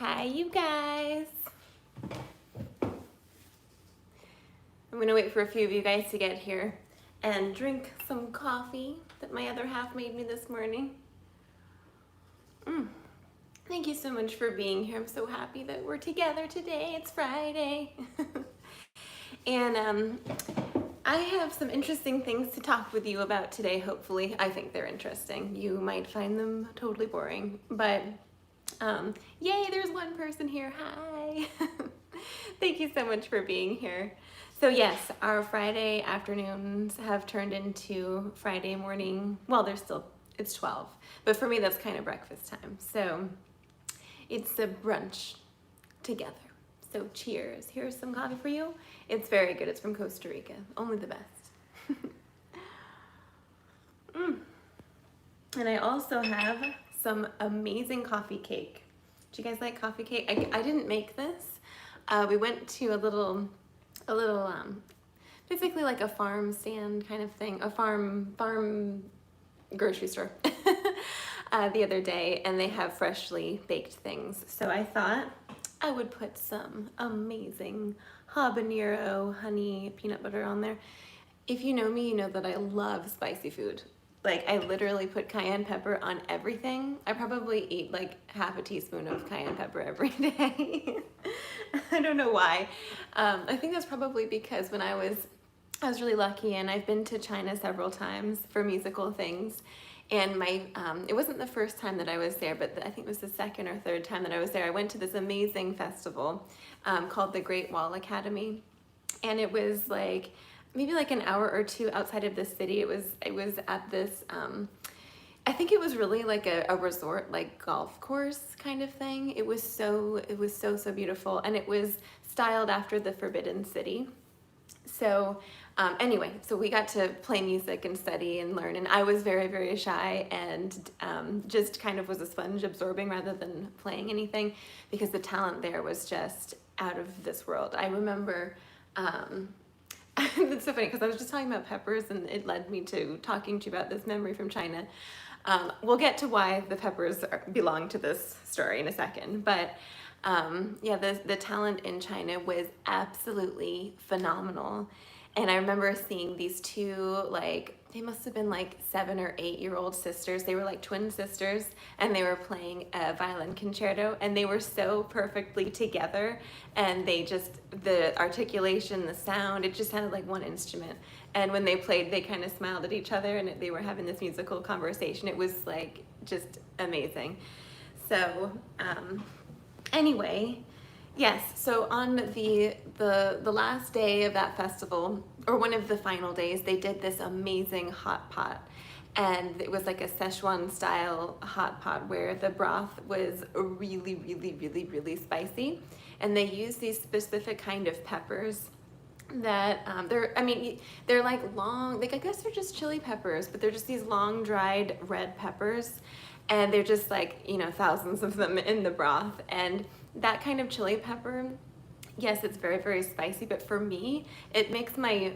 Hi, you guys. I'm gonna wait for a few of you guys to get here and drink some coffee that my other half made me this morning. Thank you so much for being here. I'm so happy that we're together today. It's Friday. And I have some interesting things to talk with you about today, hopefully. I think they're interesting. You might find them totally boring, but yay, there's one person here. Hi. Thank you so much for being here. So yes, our Friday afternoons have turned into Friday morning. Well, it's 12, but for me, that's kind of breakfast time. So it's a brunch together. So cheers. Here's some coffee for you. It's very good. It's from Costa Rica. Only the best. And I also have some amazing coffee cake. Do you guys like coffee cake? I didn't make this. We went to a little, basically like a farm stand kind of thing, a farm grocery store the other day, and they have freshly baked things. So I thought I would put some amazing habanero honey peanut butter on there. If you know me, you know that I love spicy food. Like, I literally put cayenne pepper on everything. I probably eat like half a teaspoon of cayenne pepper every day. I don't know why. I think that's probably because when I was really lucky, and I've been to China several times for musical things. And it wasn't the first time that I was there, but I think it was the second or third time that I was there. I went to this amazing festival called the Great Wall Academy. And it was like, maybe like an hour or two outside of the city. It was at this, I think it was really like a resort, like golf course kind of thing. It was so beautiful, and it was styled after the Forbidden City. So anyway, so we got to play music and study and learn, and I was very, very shy and just kind of was a sponge absorbing rather than playing anything, because the talent there was just out of this world. I remember, it's so funny because I was just talking about peppers, and it led me to talking to you about this memory from China. We'll get to why the peppers belong to this story in a second, but yeah, the talent in China was absolutely phenomenal. And I remember seeing these two, like, they must have been like 7 or 8-year-old sisters. They were like twin sisters, and they were playing a violin concerto, and they were so perfectly together. And they just, the articulation, the sound, it just sounded like one instrument. And when they played, they kind of smiled at each other, and they were having this musical conversation. It was like just amazing. So anyway, yes, so on the last day of that festival, or one of the final days, they did this amazing hot pot. And it was like a Szechuan style hot pot where the broth was really, really, really, really spicy. And they used these specific kind of peppers that they're like long, like I guess they're just chili peppers, but they're just these long dried red peppers. And they're just like, you know, thousands of them in the broth. And that kind of chili pepper, yes, it's very, very spicy, but for me, it makes my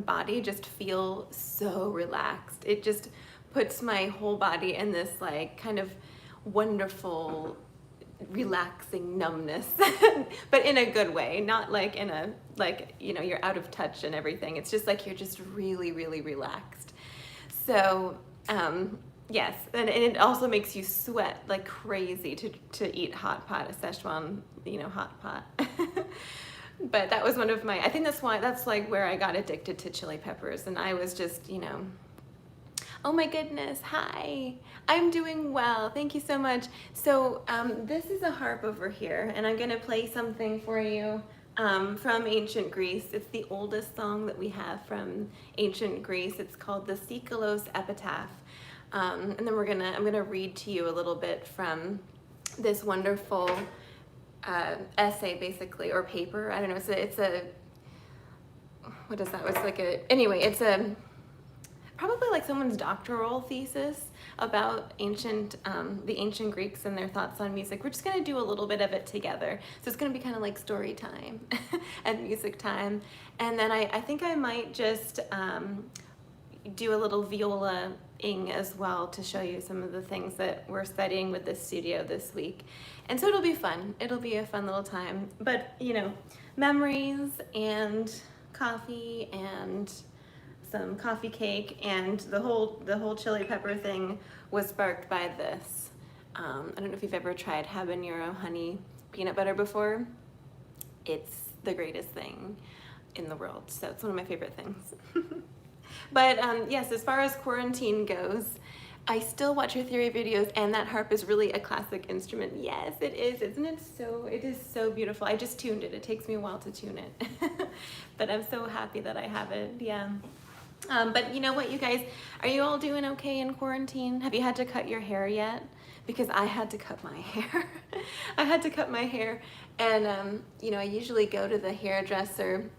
body just feel so relaxed. It just puts my whole body in this like kind of wonderful, relaxing numbness, but in a good way, not like in a, like, you know, you're out of touch and everything. It's just like you're just really, really relaxed. So, yes, and it also makes you sweat like crazy to eat hot pot, a Szechuan, you know, hot pot. But that was one of my, I think that's like where I got addicted to chili peppers, and I was just, you know, oh my goodness, hi, I'm doing well, thank you so much. So this is a harp over here, and I'm gonna play something for you from ancient Greece. It's the oldest song that we have from ancient Greece. It's called the Seikilos Epitaph. And then I'm gonna read to you a little bit from this wonderful essay, basically, or paper. I don't know. It's a what is that? It's like it's a probably like someone's doctoral thesis about the ancient Greeks and their thoughts on music. We're just gonna do a little bit of it together. So it's gonna be kind of like story time and music time. And then I think I might just do a little viola as well to show you some of the things that we're studying with this studio this week. And so it'll be fun. It'll be a fun little time. But, you know, memories and coffee and some coffee cake, and the whole chili pepper thing was sparked by this. I don't know if you've ever tried habanero honey peanut butter before. It's the greatest thing in the world. So it's one of my favorite things. But yes, as far as quarantine goes, I still watch your theory videos, and that harp is really a classic instrument. Yes, it is. Isn't it so? It is so beautiful. I just tuned it. It takes me a while to tune it. But I'm so happy that I have it. Yeah. But you know what, you guys, are you all doing okay in quarantine? Have you had to cut your hair yet? Because I had to cut my hair. I had to cut my hair, and you know, I usually go to the hairdresser.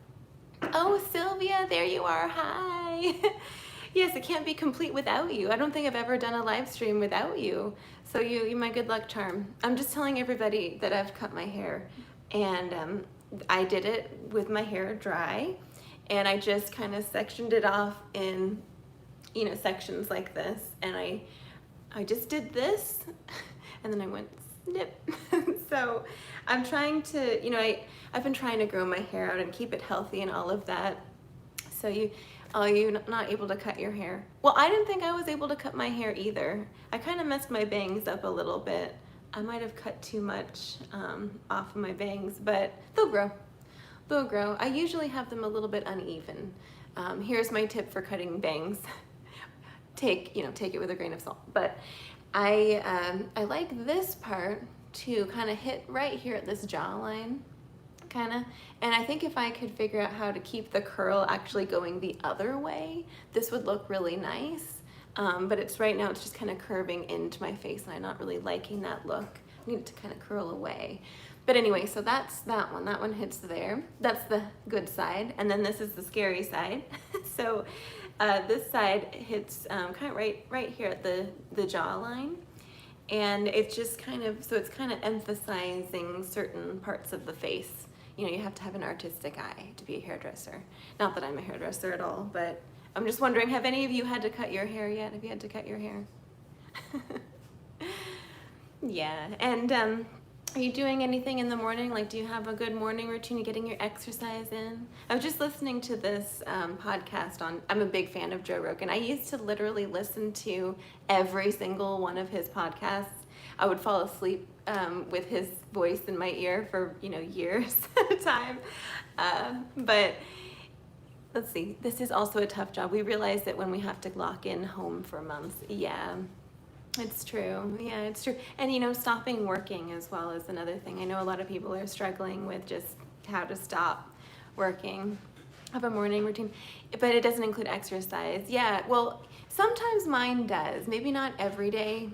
Oh, Sylvia, there you are. Hi. Yes, it can't be complete without you. I don't think I've ever done a live stream without you. So you're my good luck charm. I'm just telling everybody that I've cut my hair, and I did it with my hair dry, and I just kind of sectioned it off in, you know, sections like this, and I just did this, and then I went snip. So I'm trying to, you know, I've been trying to grow my hair out and keep it healthy and all of that. So you're not able to cut your hair? Well, I didn't think I was able to cut my hair either. I kind of messed my bangs up a little bit. I might have cut too much off of my bangs, but they'll grow. They'll grow. I usually have them a little bit uneven. Here's my tip for cutting bangs. Take it with a grain of salt. But I like this part to kind of hit right here at this jawline, kind of. And I think if I could figure out how to keep the curl actually going the other way, this would look really nice. But right now it's just kind of curving into my face, and I'm not really liking that look. I need it to kind of curl away. But anyway, so that's that one. That one hits there. That's the good side. And then this is the scary side. So this side hits kind of right here at the jawline. And it's just kind of, so it's kind of emphasizing certain parts of the face. You know, you have to have an artistic eye to be a hairdresser. Not that I'm a hairdresser at all, but I'm just wondering, have any of you had to cut your hair yet? Have you had to cut your hair? Yeah, and are you doing anything in the morning? Like, do you have a good morning routine? You getting your exercise in? I was just listening to this podcast I'm a big fan of Joe Rogan. I used to literally listen to every single one of his podcasts. I would fall asleep with his voice in my ear for, you know, years at a time. But let's see, this is also a tough job. We realize that when we have to lock in home for months. Yeah. It's true. Yeah, it's true. And, you know, stopping working as well is another thing. I know a lot of people are struggling with just how to stop working. Have a morning routine, but it doesn't include exercise. Yeah, well, sometimes mine does. Maybe not every day,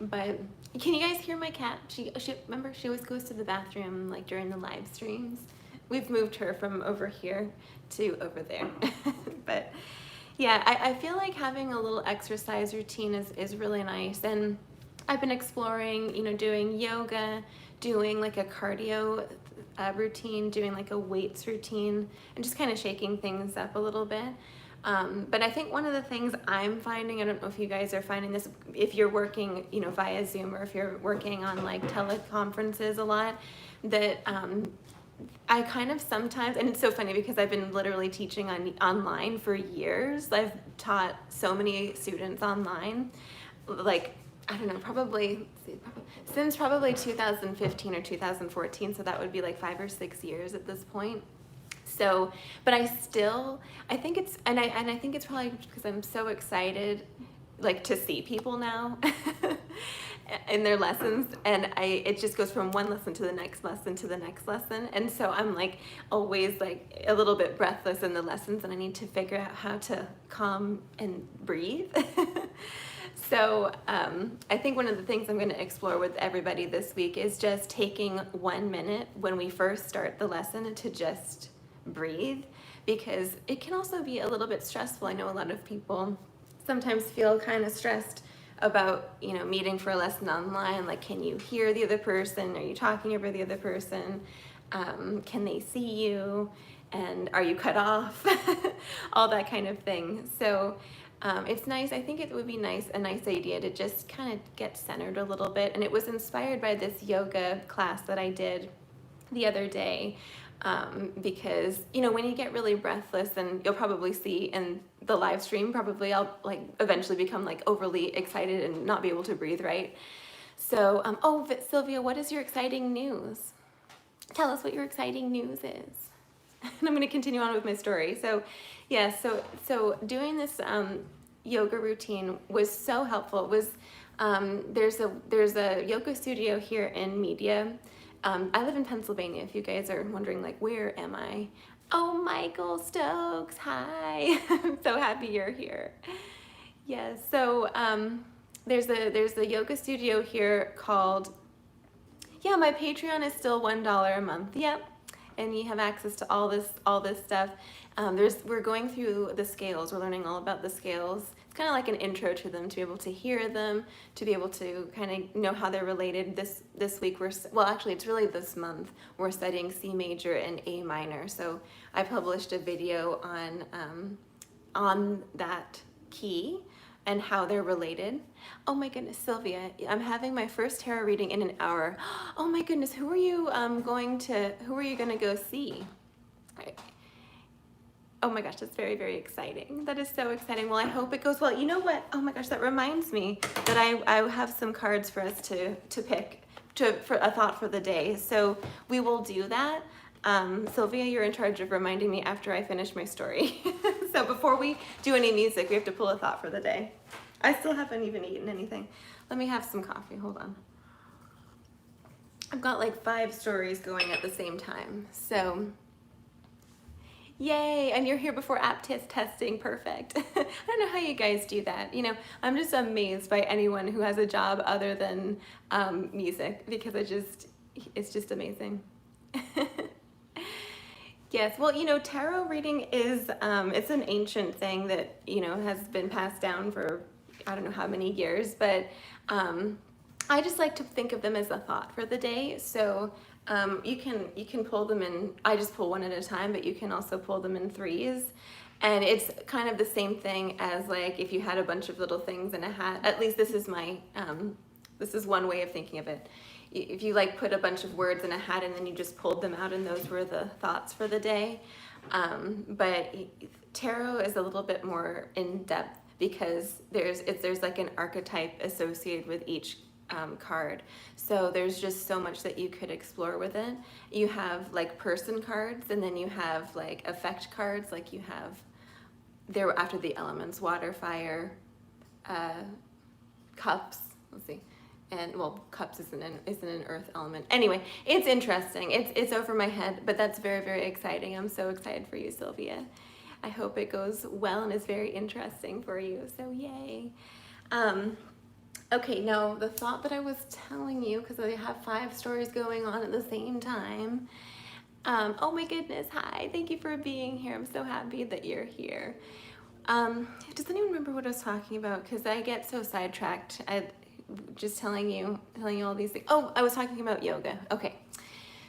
but can you guys hear my cat? She remember, she always goes to the bathroom like during the live streams. We've moved her from over here to over there. But yeah, I feel like having a little exercise routine is really nice. And I've been exploring, you know, doing yoga, doing like a cardio routine, doing like a weights routine, and just kind of shaking things up a little bit. But I think one of the things I'm finding, I don't know if you guys are finding this, if you're working, you know, via Zoom, or if you're working on like teleconferences a lot, that I kind of sometimes, and it's so funny because I've been literally teaching online for years. I've taught so many students online, like, I don't know, probably since probably 2015 or 2014. So that would be like 5 or 6 years at this point. So, but I think it's, and I think it's probably because I'm so excited, like, to see people now in their lessons, and it just goes from one lesson to the next lesson to the next lesson, and so I'm like always like a little bit breathless in the lessons, and I need to figure out how to calm and breathe. So I think one of the things I'm going to explore with everybody this week is just taking 1 minute when we first start the lesson to just breathe, because it can also be a little bit stressful. I know a lot of people sometimes feel kind of stressed about, you know, meeting for a lesson online. Like, can you hear the other person? Are you talking over the other person? Can they see you? And are you cut off? All that kind of thing. So It's nice. I think it would be a nice idea to just kind of get centered a little bit. And it was inspired by this yoga class that I did the other day, because when you get really breathless, and you'll probably see in the live stream, probably I'll like eventually become like overly excited and not be able to breathe right. So Sylvia, what is your exciting news? Tell us what your exciting news is. And I'm going to continue on with my story. So yeah, so doing this yoga routine was so helpful. It was there's a yoga studio here in Media. I live in Pennsylvania, if you guys are wondering, like, where am I? Oh, Michael Stokes, hi. I'm so happy you're here. Yes, so there's a yoga studio here called, yeah, my Patreon is still $1 a month. Yep. And you have access to all this stuff. We're going through the scales. We're learning all about the scales. It's kind of like an intro to them, to be able to hear them, to be able to kind of know how they're related. This week actually it's really this month, we're studying C major and A minor. So I published a video on that key and how they're related. Oh my goodness, Sylvia, I'm having my first tarot reading in an hour. Oh my goodness, who are you gonna go see? Oh my gosh, that's very, very exciting. That is so exciting. Well, I hope it goes well. You know what? Oh my gosh, that reminds me that I have some cards for us to pick for a thought for the day. So we will do that. Sylvia, you're in charge of reminding me after I finish my story. So before we do any music, we have to pull a thought for the day. I still haven't even eaten anything. Let me have some coffee, hold on. I've got like 5 stories going at the same time, so yay, and you're here before app testing, perfect. I don't know how you guys do that. I'm just amazed by anyone who has a job other than music, because it's just amazing. Yes, well, tarot reading is, it's an ancient thing that, has been passed down for, I don't know how many years, but I just like to think of them as a thought for the day. So you can pull them in, I just pull one at a time, but you can also pull them in 3s. And it's kind of the same thing as like if you had a bunch of little things in a hat. At least this is this is one way of thinking of it. If you like put a bunch of words in a hat and then you just pulled them out and those were the thoughts for the day. But tarot is a little bit more in depth, because there's like an archetype associated with each card. So there's just so much that you could explore with it. You have like person cards, and then you have like effect cards, like you have there after the elements: water, fire, cups. Let's see. And well, cups isn't an earth element. Anyway, it's interesting. It's over my head, but that's very, very exciting. I'm so excited for you, Sylvia. I hope it goes well and is very interesting for you. So yay. Okay, now the thought that I was telling you, because I have 5 stories going on at the same time. Oh my goodness, hi, thank you for being here. I'm so happy that you're here. Does anyone remember what I was talking about? Because I get so sidetracked. Just telling you all these things. Oh, I was talking about yoga. Okay,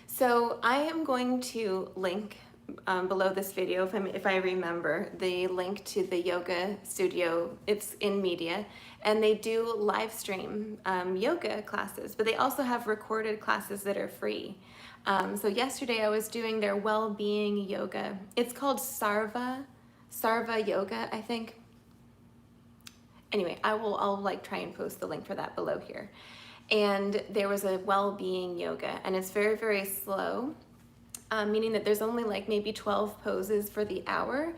so I am going to link below this video, if I remember, the link to the yoga studio. It's in Media, and they do live stream yoga classes, but they also have recorded classes that are free. So yesterday I was doing their well-being yoga. It's called Sarva Yoga, I think. Anyway, I'll like try and post the link for that below here. And there was a well-being yoga, and it's very, very slow, meaning that there's only like maybe 12 poses for the hour,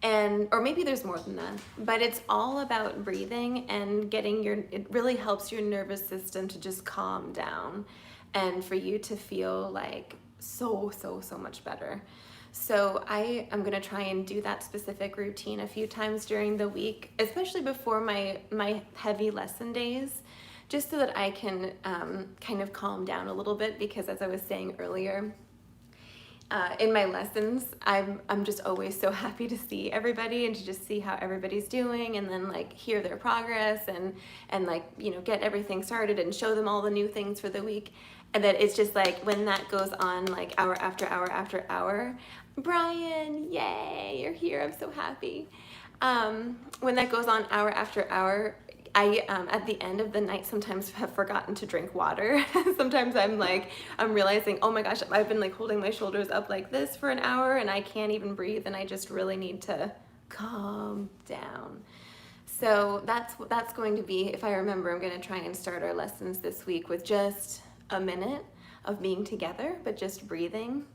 or maybe there's more than that, but it's all about breathing and it really helps your nervous system to just calm down and for you to feel like so much better. So I am gonna try and do that specific routine a few times during the week, especially before my heavy lesson days, just so that I can kind of calm down a little bit, because as I was saying earlier, in my lessons, I'm just always so happy to see everybody and to just see how everybody's doing, and then like hear their progress and like, get everything started and show them all the new things for the week. And that it's just like when that goes on like hour after hour after hour. Brian, yay, you're here, I'm so happy. When that goes on hour after hour, I at the end of the night sometimes have forgotten to drink water. Sometimes I'm realizing, oh my gosh, I've been like holding my shoulders up like this for an hour and I can't even breathe, and I just really need to calm down. So that's going to be, if I remember, I'm going to try and start our lessons this week with just a minute of being together, but just breathing.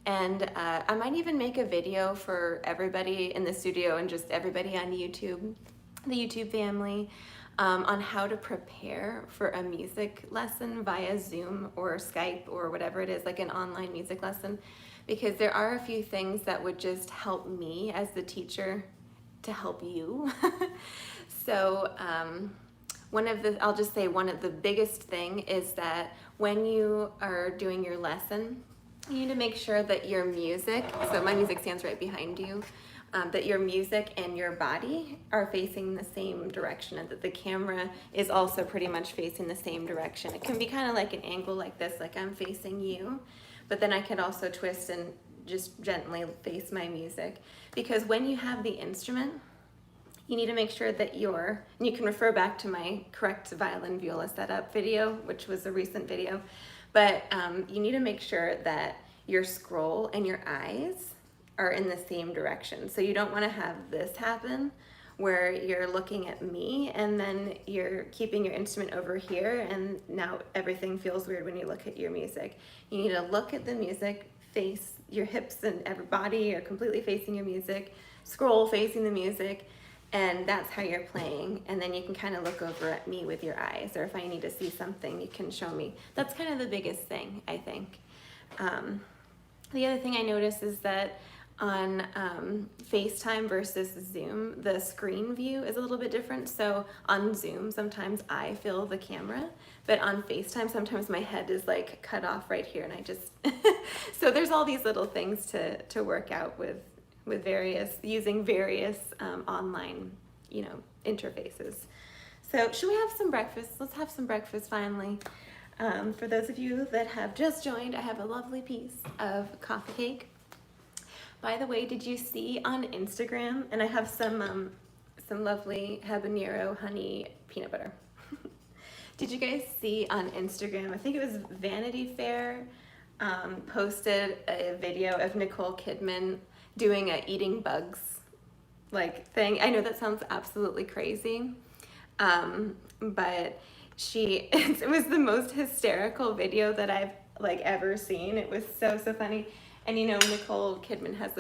And I might even make a video for everybody in the studio and just everybody on YouTube, the YouTube family, on how to prepare for a music lesson via Zoom or Skype or whatever it is, like an online music lesson, because there are a few things that would just help me as the teacher to help you. So I'll just say one of the biggest thing is that when you are doing your lesson, you need to make sure that your music, so my music stands right behind you, that your music and your body are facing the same direction, and that the camera is also pretty much facing the same direction. It can be kind of like an angle like this, like I'm facing you, but then I could also twist and just gently face my music. Because when you have the instrument, you need to make sure that and you can refer back to my correct violin viola setup video, which was a recent video, but you need to make sure that your scroll and your eyes are in the same direction. So you don't want to have this happen where you're looking at me and then you're keeping your instrument over here and now everything feels weird when you look at your music. You need to look at the music, face your hips and every body are completely facing your music, scroll facing the music, and that's how you're playing. And then you can kind of look over at me with your eyes, or if I need to see something, you can show me. That's kind of the biggest thing, I think. The other thing I noticed is that on FaceTime versus Zoom, the screen view is a little bit different. So on Zoom, sometimes I fill the camera, but on FaceTime, sometimes my head is like cut off right here, and I just, so there's all these little things to work out with using various online, interfaces. So should we have some breakfast? Let's have some breakfast finally. For those of you that have just joined, I have a lovely piece of coffee cake. By the way, did you see on Instagram, and I have some lovely habanero honey peanut butter. Did you guys see on Instagram, I think it was Vanity Fair, posted a video of Nicole Kidman doing a eating bugs thing. I know that sounds absolutely crazy, but it was the most hysterical video that I've ever seen. It was so funny. And Nicole Kidman has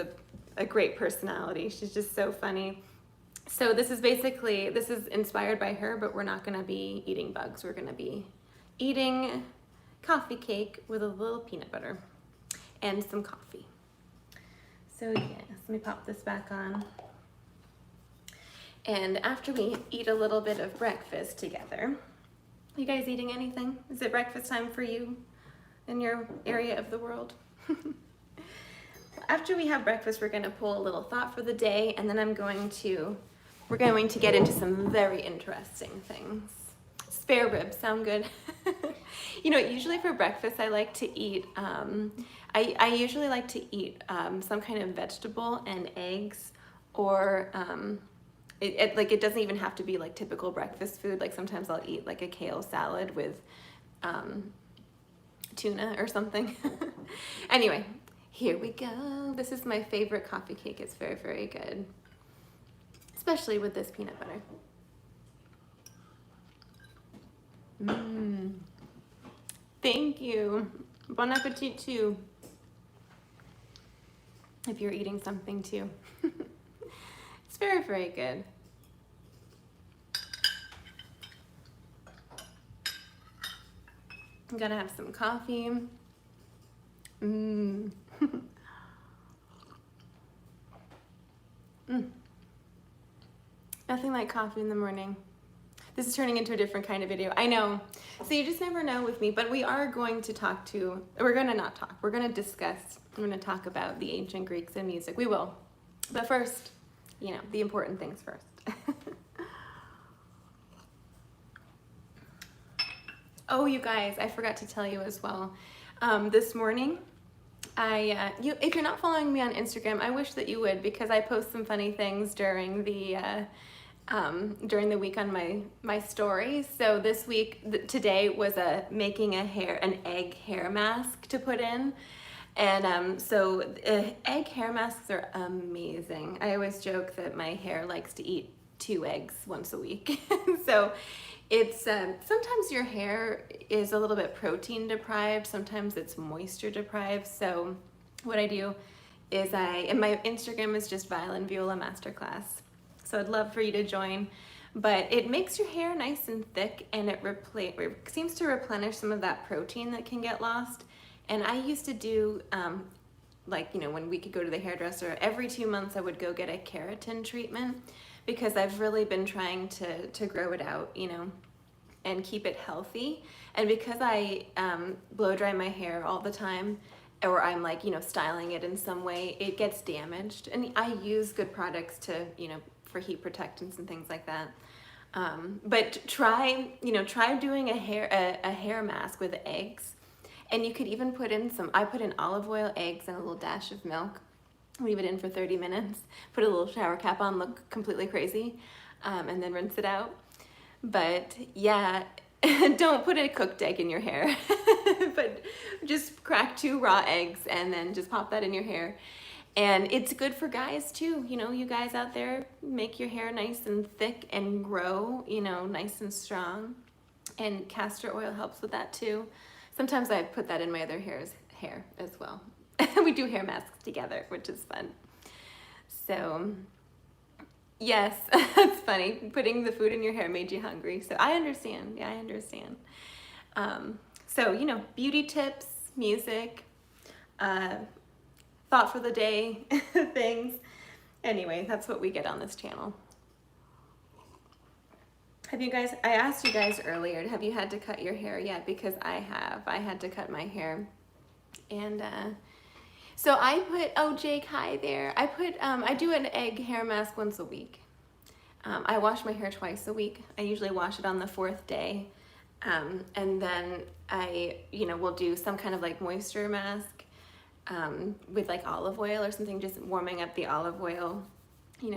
a great personality. She's just so funny. So this is inspired by her, but we're not gonna be eating bugs. We're gonna be eating coffee cake with a little peanut butter and some coffee. So yes, let me pop this back on. And after we eat a little bit of breakfast together, you guys eating anything? Is it breakfast time for you in your area of the world? After we have breakfast, we're gonna pull a little thought for the day, and then we're going to get into some very interesting things. Spare ribs sound good. Usually for breakfast, I like to eat, I usually like to eat some kind of vegetable and eggs, or it doesn't even have to be like typical breakfast food. Like sometimes I'll eat like a kale salad with tuna or something. Anyway, here we go. This is my favorite coffee cake. It's very, very good, especially with this peanut butter. Thank you. Bon appetit too, if you're eating something too. It's very, very good. I'm gonna have some coffee. Nothing like coffee in the morning. This is turning into a different kind of video. I know. So you just never know with me, but we are going to we're going to not talk. We're going to discuss, we're going to talk about the ancient Greeks and music. We will. But first, the important things first. Oh, you guys, I forgot to tell you as well. This morning, If you're not following me on Instagram, I wish that you would, because I post some funny things during the week on my stories. So this week, today was making an egg hair mask to put in. And so egg hair masks are amazing. I always joke that my hair likes to eat 2 eggs once a week. So it's sometimes your hair is a little bit protein deprived, sometimes it's moisture deprived. So what I do is and my Instagram is just Violin Viola Masterclass. So I'd love for you to join. But it makes your hair nice and thick, and it seems to replenish some of that protein that can get lost. And I used to do, when we could go to the hairdresser, every 2 months I would go get a keratin treatment, because I've really been trying to grow it out, and keep it healthy. And because I blow dry my hair all the time, or I'm styling it in some way, it gets damaged. And I use good products to, for heat protectants and things like that. But try doing a hair mask with eggs. And you could even put in I put in olive oil, eggs, and a little dash of milk. Leave it in for 30 minutes. Put a little shower cap on, look completely crazy, and then rinse it out. But yeah, don't put a cooked egg in your hair, but just crack 2 raw eggs and then just pop that in your hair. And it's good for guys too. You guys out there, make your hair nice and thick and grow, nice and strong. And castor oil helps with that too. Sometimes I put that in my other hair as well. We do hair masks together, which is fun. So yes, that's funny. Putting the food in your hair made you hungry. So I understand. Yeah, I understand. So, beauty tips, music, thought for the day, things. Anyway, that's what we get on this channel. I asked you guys earlier, have you had to cut your hair yet? Because I have. I had to cut my hair. And so I put, Jake, hi there. I do an egg hair mask once a week. I wash my hair twice a week. I usually wash it on the 4th day. And then I, will do some kind of moisture mask with olive oil or something, just warming up the olive oil,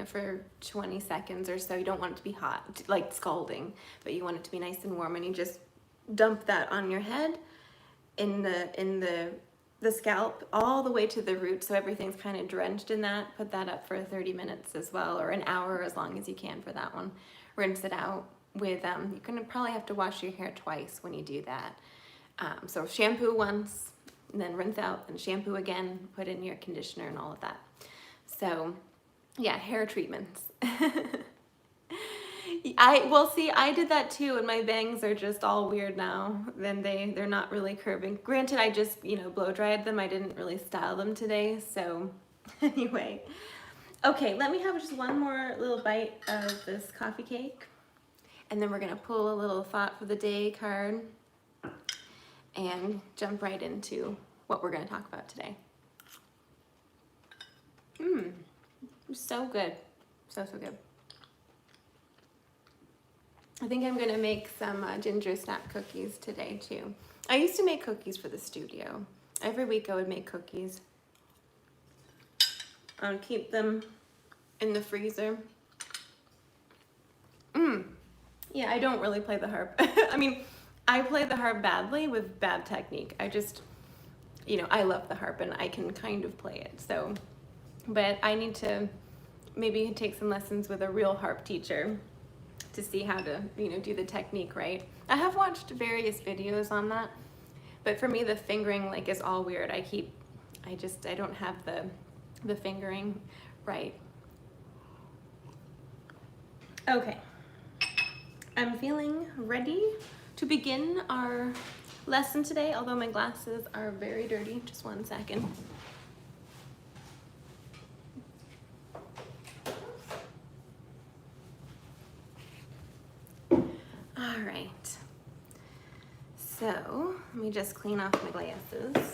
for 20 seconds or so. You don't want it to be hot, like scalding, but you want it to be nice and warm, and you just dump that on your head in the scalp all the way to the root, so everything's kind of drenched in that. Put that up for 30 minutes as well, or an hour, as long as you can for that one. Rinse it out with, you're gonna probably have to wash your hair twice when you do that. So shampoo once, and then rinse out, and shampoo again, put in your conditioner and all of that. So yeah, hair treatments. I did that too, and my bangs are just all weird now. Then they're not really curving. Granted, I just, blow dried them. I didn't really style them today. So anyway, okay, let me have just one more little bite of this coffee cake, and then we're gonna pull a little thought for the day card and jump right into what we're gonna talk about today. So good. So good. I think I'm gonna make some ginger snap cookies today too. I used to make cookies for the studio. Every week I would make cookies. I would keep them in the freezer. Yeah, I don't really play the harp. I mean, I play the harp badly with bad technique. I just, I love the harp and I can kind of play it. So, but I need to maybe take some lessons with a real harp teacher to see how to, do the technique right. I have watched various videos on that, but for me the fingering is all weird. I don't have the fingering right. Okay, I'm feeling ready to begin our lesson today, although my glasses are very dirty. Just one second. All right, so let me just clean off my glasses.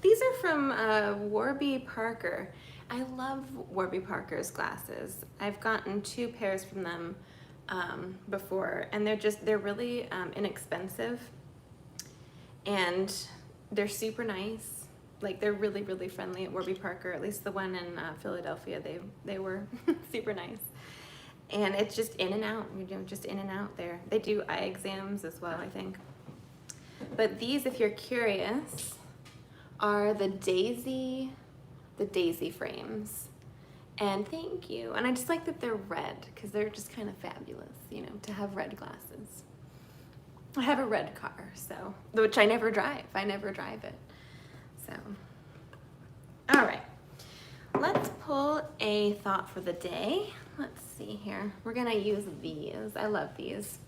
These are from Warby Parker. I love Warby Parker's glasses. I've gotten 2 pairs from them before, and they're really inexpensive, and they're super nice. like they're really, really friendly at Warby Parker, at least the one in Philadelphia, they were super nice. And it's just in and out, just in and out there. They do eye exams as well, I think. But these, if you're curious, are the daisy frames. And thank you. And I just like that they're red because they're just kind of fabulous, to have red glasses. I have a red car, so, which I never drive. I never drive it. So, all right. Let's pull a thought for the day. Let's see here. We're gonna use these. I love these.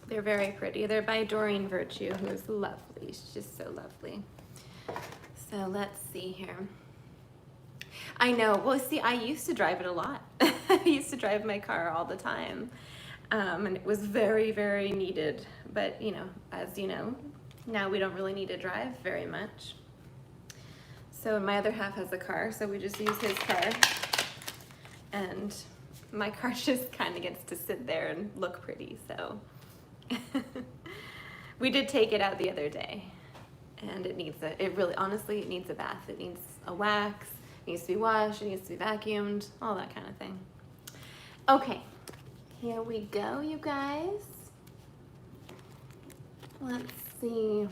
They're very pretty. They're by Doreen Virtue, who is lovely. She's just so lovely. So let's see here. I know. Well, see, I used to drive it a lot. I used to drive my car all the time. And it was very, very needed. But, as you know, now we don't really need to drive very much. So my other half has a car, so we just use his car. And my car just kind of gets to sit there and look pretty, so. We did take it out the other day. And it needs honestly, it needs a bath. It needs a wax, it needs to be washed, it needs to be vacuumed, all that kind of thing. Okay, here we go, you guys. Let's see.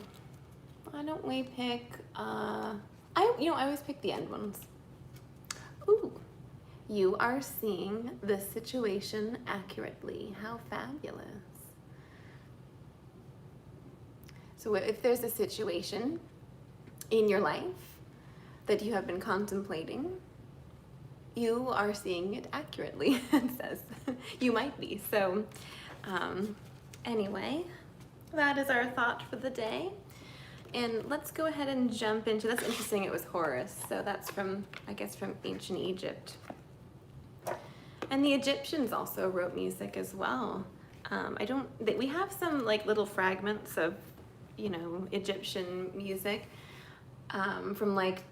Why don't we pick, I always pick the end ones. Ooh, you are seeing the situation accurately. How fabulous. So if there's a situation in your life that you have been contemplating, you are seeing it accurately, it says. You might be. So anyway, that is our thought for the day. And let's go ahead and jump into, that's interesting, it was Horus. So that's from, I guess, from ancient Egypt. And the Egyptians also wrote music as well. We have some like little fragments of, Egyptian music from like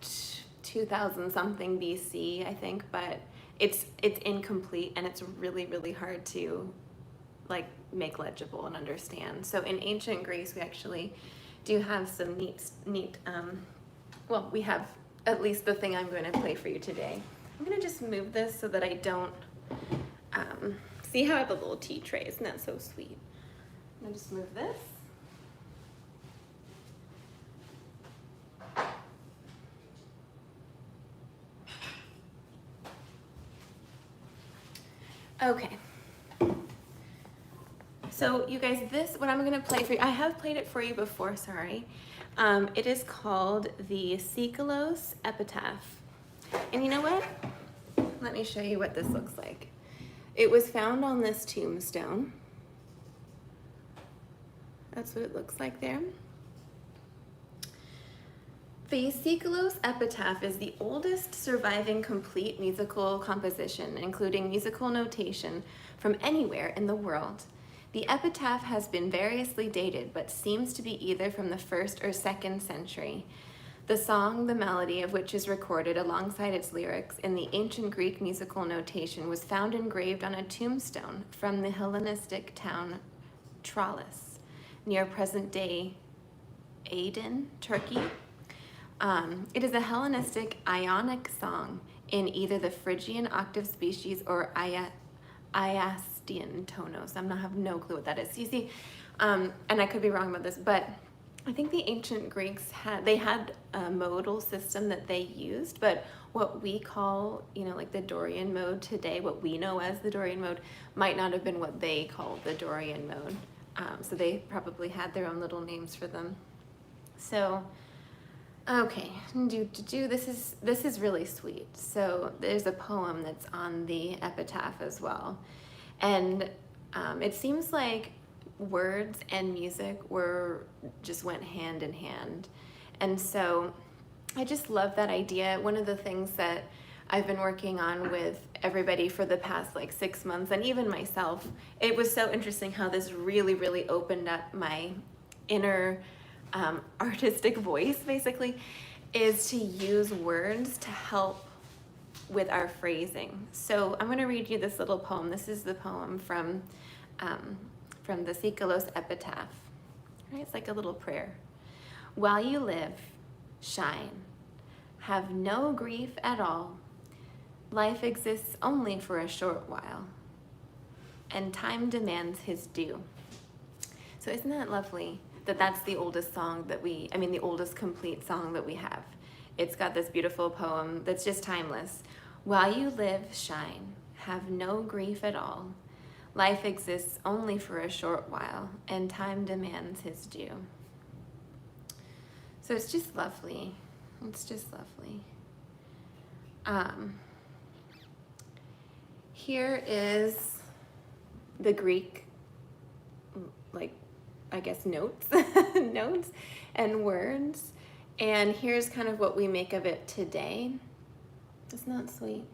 2000 something BC, I think, but it's incomplete and it's really, really hard to like make legible and understand. So in ancient Greece, we actually do have some neat, well, we have at least the thing I'm going to play for you today. I'm going to just move this so that I don't, see how I have a little tea tray, isn't that so sweet? I'm going to just move this. Okay. So you guys, what I'm going to play for you, I have played it for you before, sorry. It is called the Seikilos Epitaph. And you know what? Let me show you what this looks like. It was found on this tombstone. That's what it looks like there. The Seikilos Epitaph is the oldest surviving complete musical composition, including musical notation from anywhere in the world. The epitaph has been variously dated, but seems to be either from the 1st or 2nd century. The song, the melody of which is recorded alongside its lyrics in the ancient Greek musical notation, was found engraved on a tombstone from the Hellenistic town Tralles, near present-day Aydin, Turkey. It is a Hellenistic Ionic song in either the Phrygian octave species or Iastian tonos. I have no clue what that is. You see, and I could be wrong about this, but I think the ancient Greeks had a modal system that they used, but what we call, like the Dorian mode today, what we know as the Dorian mode, might not have been what they called the Dorian mode. So they probably had their own little names for them. So, okay, this is really sweet. So there's a poem that's on the epitaph as well. And it seems like words and music just went hand in hand. And so I just love that idea. One of the things that I've been working on with everybody for the past 6 months, and even myself, it was so interesting how this really, really opened up my inner artistic voice, basically, is to use words to help with our phrasing. So I'm going to read you this little poem. This is the poem from the Seikilos Epitaph. Right? It's like a little prayer. While you live, shine. Have no grief at all. Life exists only for a short while, and time demands his due. So isn't that lovely that that's the oldest song that the oldest complete song that we have. It's got this beautiful poem that's just timeless. While you live, shine. Have no grief at all. Life exists only for a short while, and time demands his due. So it's just lovely. It's just lovely. Here is the Greek, notes, notes and words. And here's kind of what we make of it today. Isn't that sweet?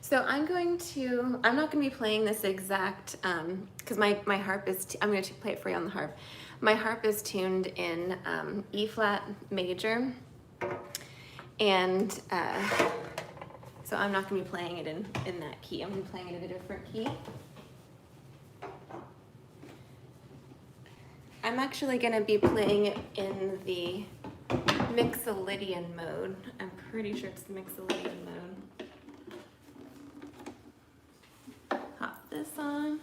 So I'm not going to be playing this exact, because my harp is, I'm going to play it for you on the harp. My harp is tuned in E flat major, and so I'm not going to be playing it in that key. I'm going to be playing it in a different key. I'm actually going to be playing it in the Mixolydian mode. I'm pretty sure it's the Mixolydian mode. Pop this on.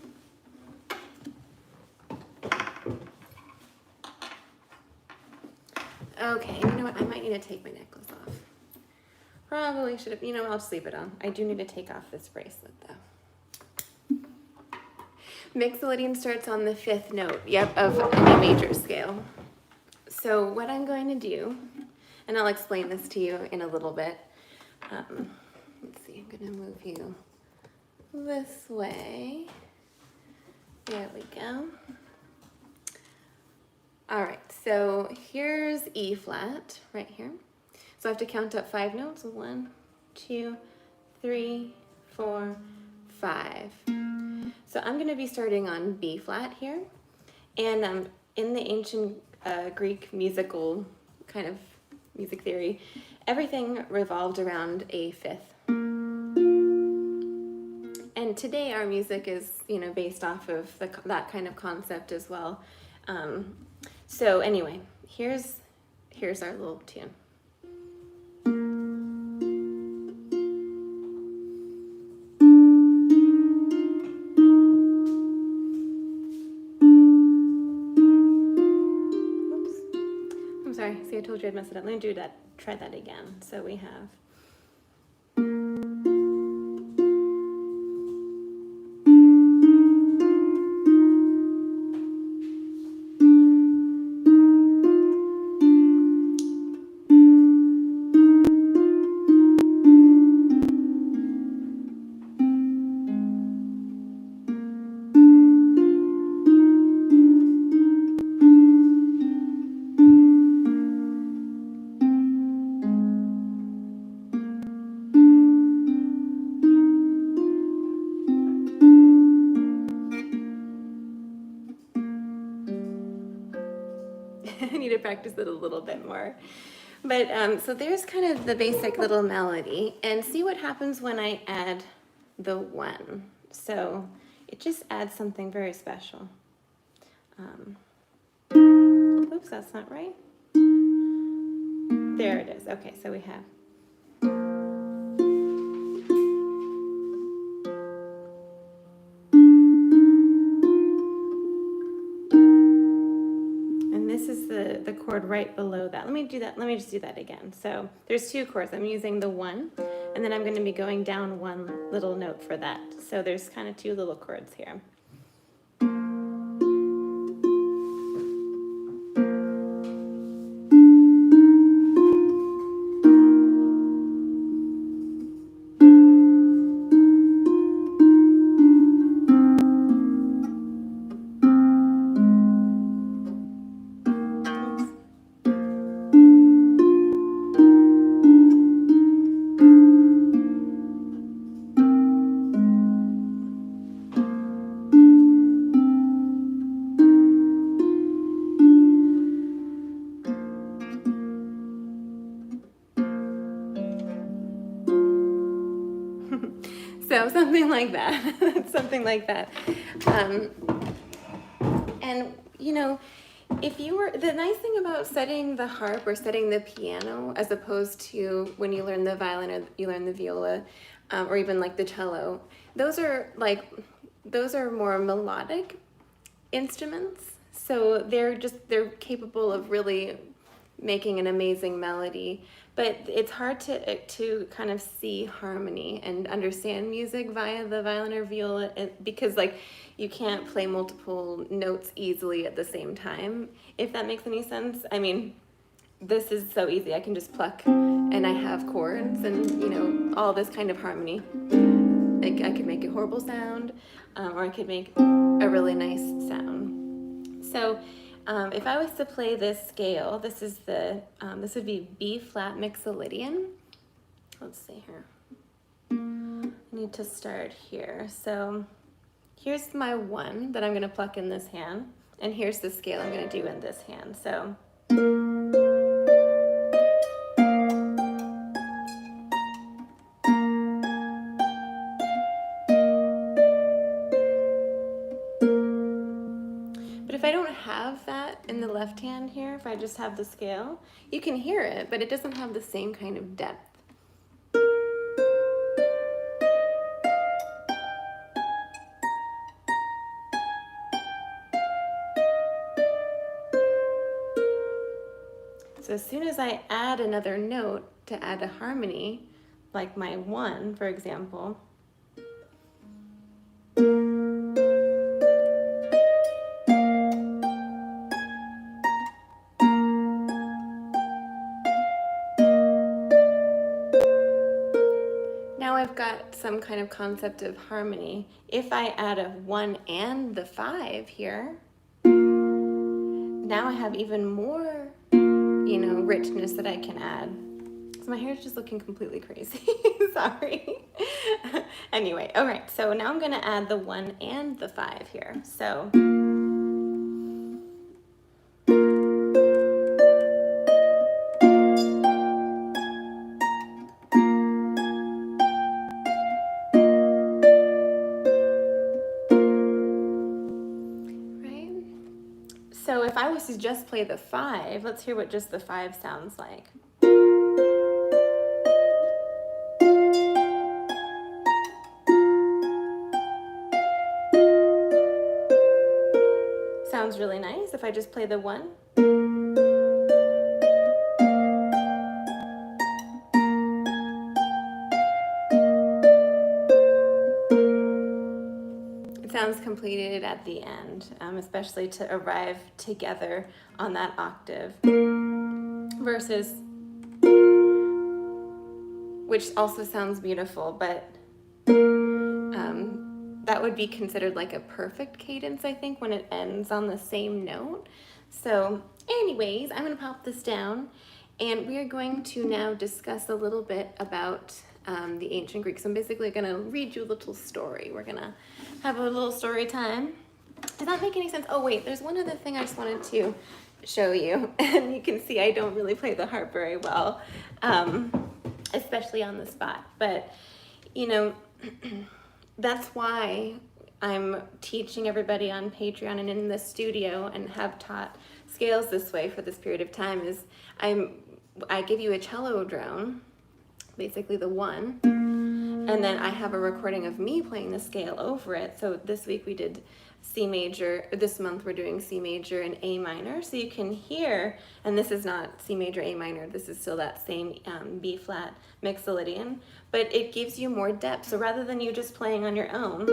Okay, you know what? I might need to take my necklace off. Probably should have, I'll just leave it on. I do need to take off this bracelet though. Mixolydian starts on the 5th note, of any major scale. So what I'm going to do, and I'll explain this to you in a little bit. Let's see, I'm going to move you this way. There we go. All right, so here's E flat right here. So I have to count up 5 notes. 1, 2, 3, 4, 5. So I'm going to be starting on B flat here. And in the ancient Greek musical kind of music theory, everything revolved around a 5th. And today our music is, based off of that kind of concept as well. So anyway, here's our little tune. Sorry, see, I told you I'd mess it up. Let me do that, try that again. So we have. I need to practice it a little bit more. But so there's kind of the basic little melody, and see what happens when I add the 1. So it just adds something very special. Oops, that's not right. There it is. Okay, so we have. This is the chord right below that. Let me just do that again. So there's 2 chords. I'm using the 1, and then I'm going to be going down 1 little note for that. So there's kind of 2 little chords here. So something like that, something like that. And If you were, the nice thing about studying the harp or studying the piano, as opposed to when you learn the violin or you learn the viola, or even like the cello, those are more melodic instruments. So they're capable of really making an amazing melody. But it's hard to kind of see harmony and understand music via the violin or viola, because like you can't play multiple notes easily at the same time, if that makes any sense. I mean, this is so easy. I can just pluck and I have chords and all this kind of harmony. Like I could make a horrible sound, or I could make a really nice sound. So if I was to play this scale, this would be B flat mixolydian. Let's see here. I need to start here. So here's my 1 that I'm going to pluck in this hand, and here's the scale I'm going to do in this hand. So but if I don't have that in the left hand here, if I just have the scale, you can hear it, but it doesn't have the same kind of depth. So as soon as I add another note to add a harmony, like my 1, for example, now I've got some kind of concept of harmony. If I add a 1 and the 5 here, now I have even more richness that I can add. So my hair is just looking completely crazy. Sorry. Anyway, all right, so now I'm going to add the 1 and the 5 here. So So if I was to just play the 5, let's hear what just the 5 sounds like. Sounds really nice if I just play the 1. Sounds completed at the end, especially to arrive together on that octave, versus, which also sounds beautiful, but that would be considered like a perfect cadence, I think, when it ends on the same note. So anyways, I'm going to pop this down, and we are going to now discuss a little bit about the ancient Greeks. So I'm basically going to read you a little story. We're going to have a little story time. Does that make any sense? Oh wait, there's one other thing I just wanted to show you. And you can see I don't really play the harp very well, especially on the spot. But, that's why I'm teaching everybody on Patreon and in the studio and have taught scales this way for this period of time, is I give you a cello drone, basically the 1, and then I have a recording of me playing the scale over it. So this week we did C major, this month we're doing C major and A minor, so you can hear, and this is not C major, A minor, this is still that same B flat mixolydian, but it gives you more depth. So rather than you just playing on your own,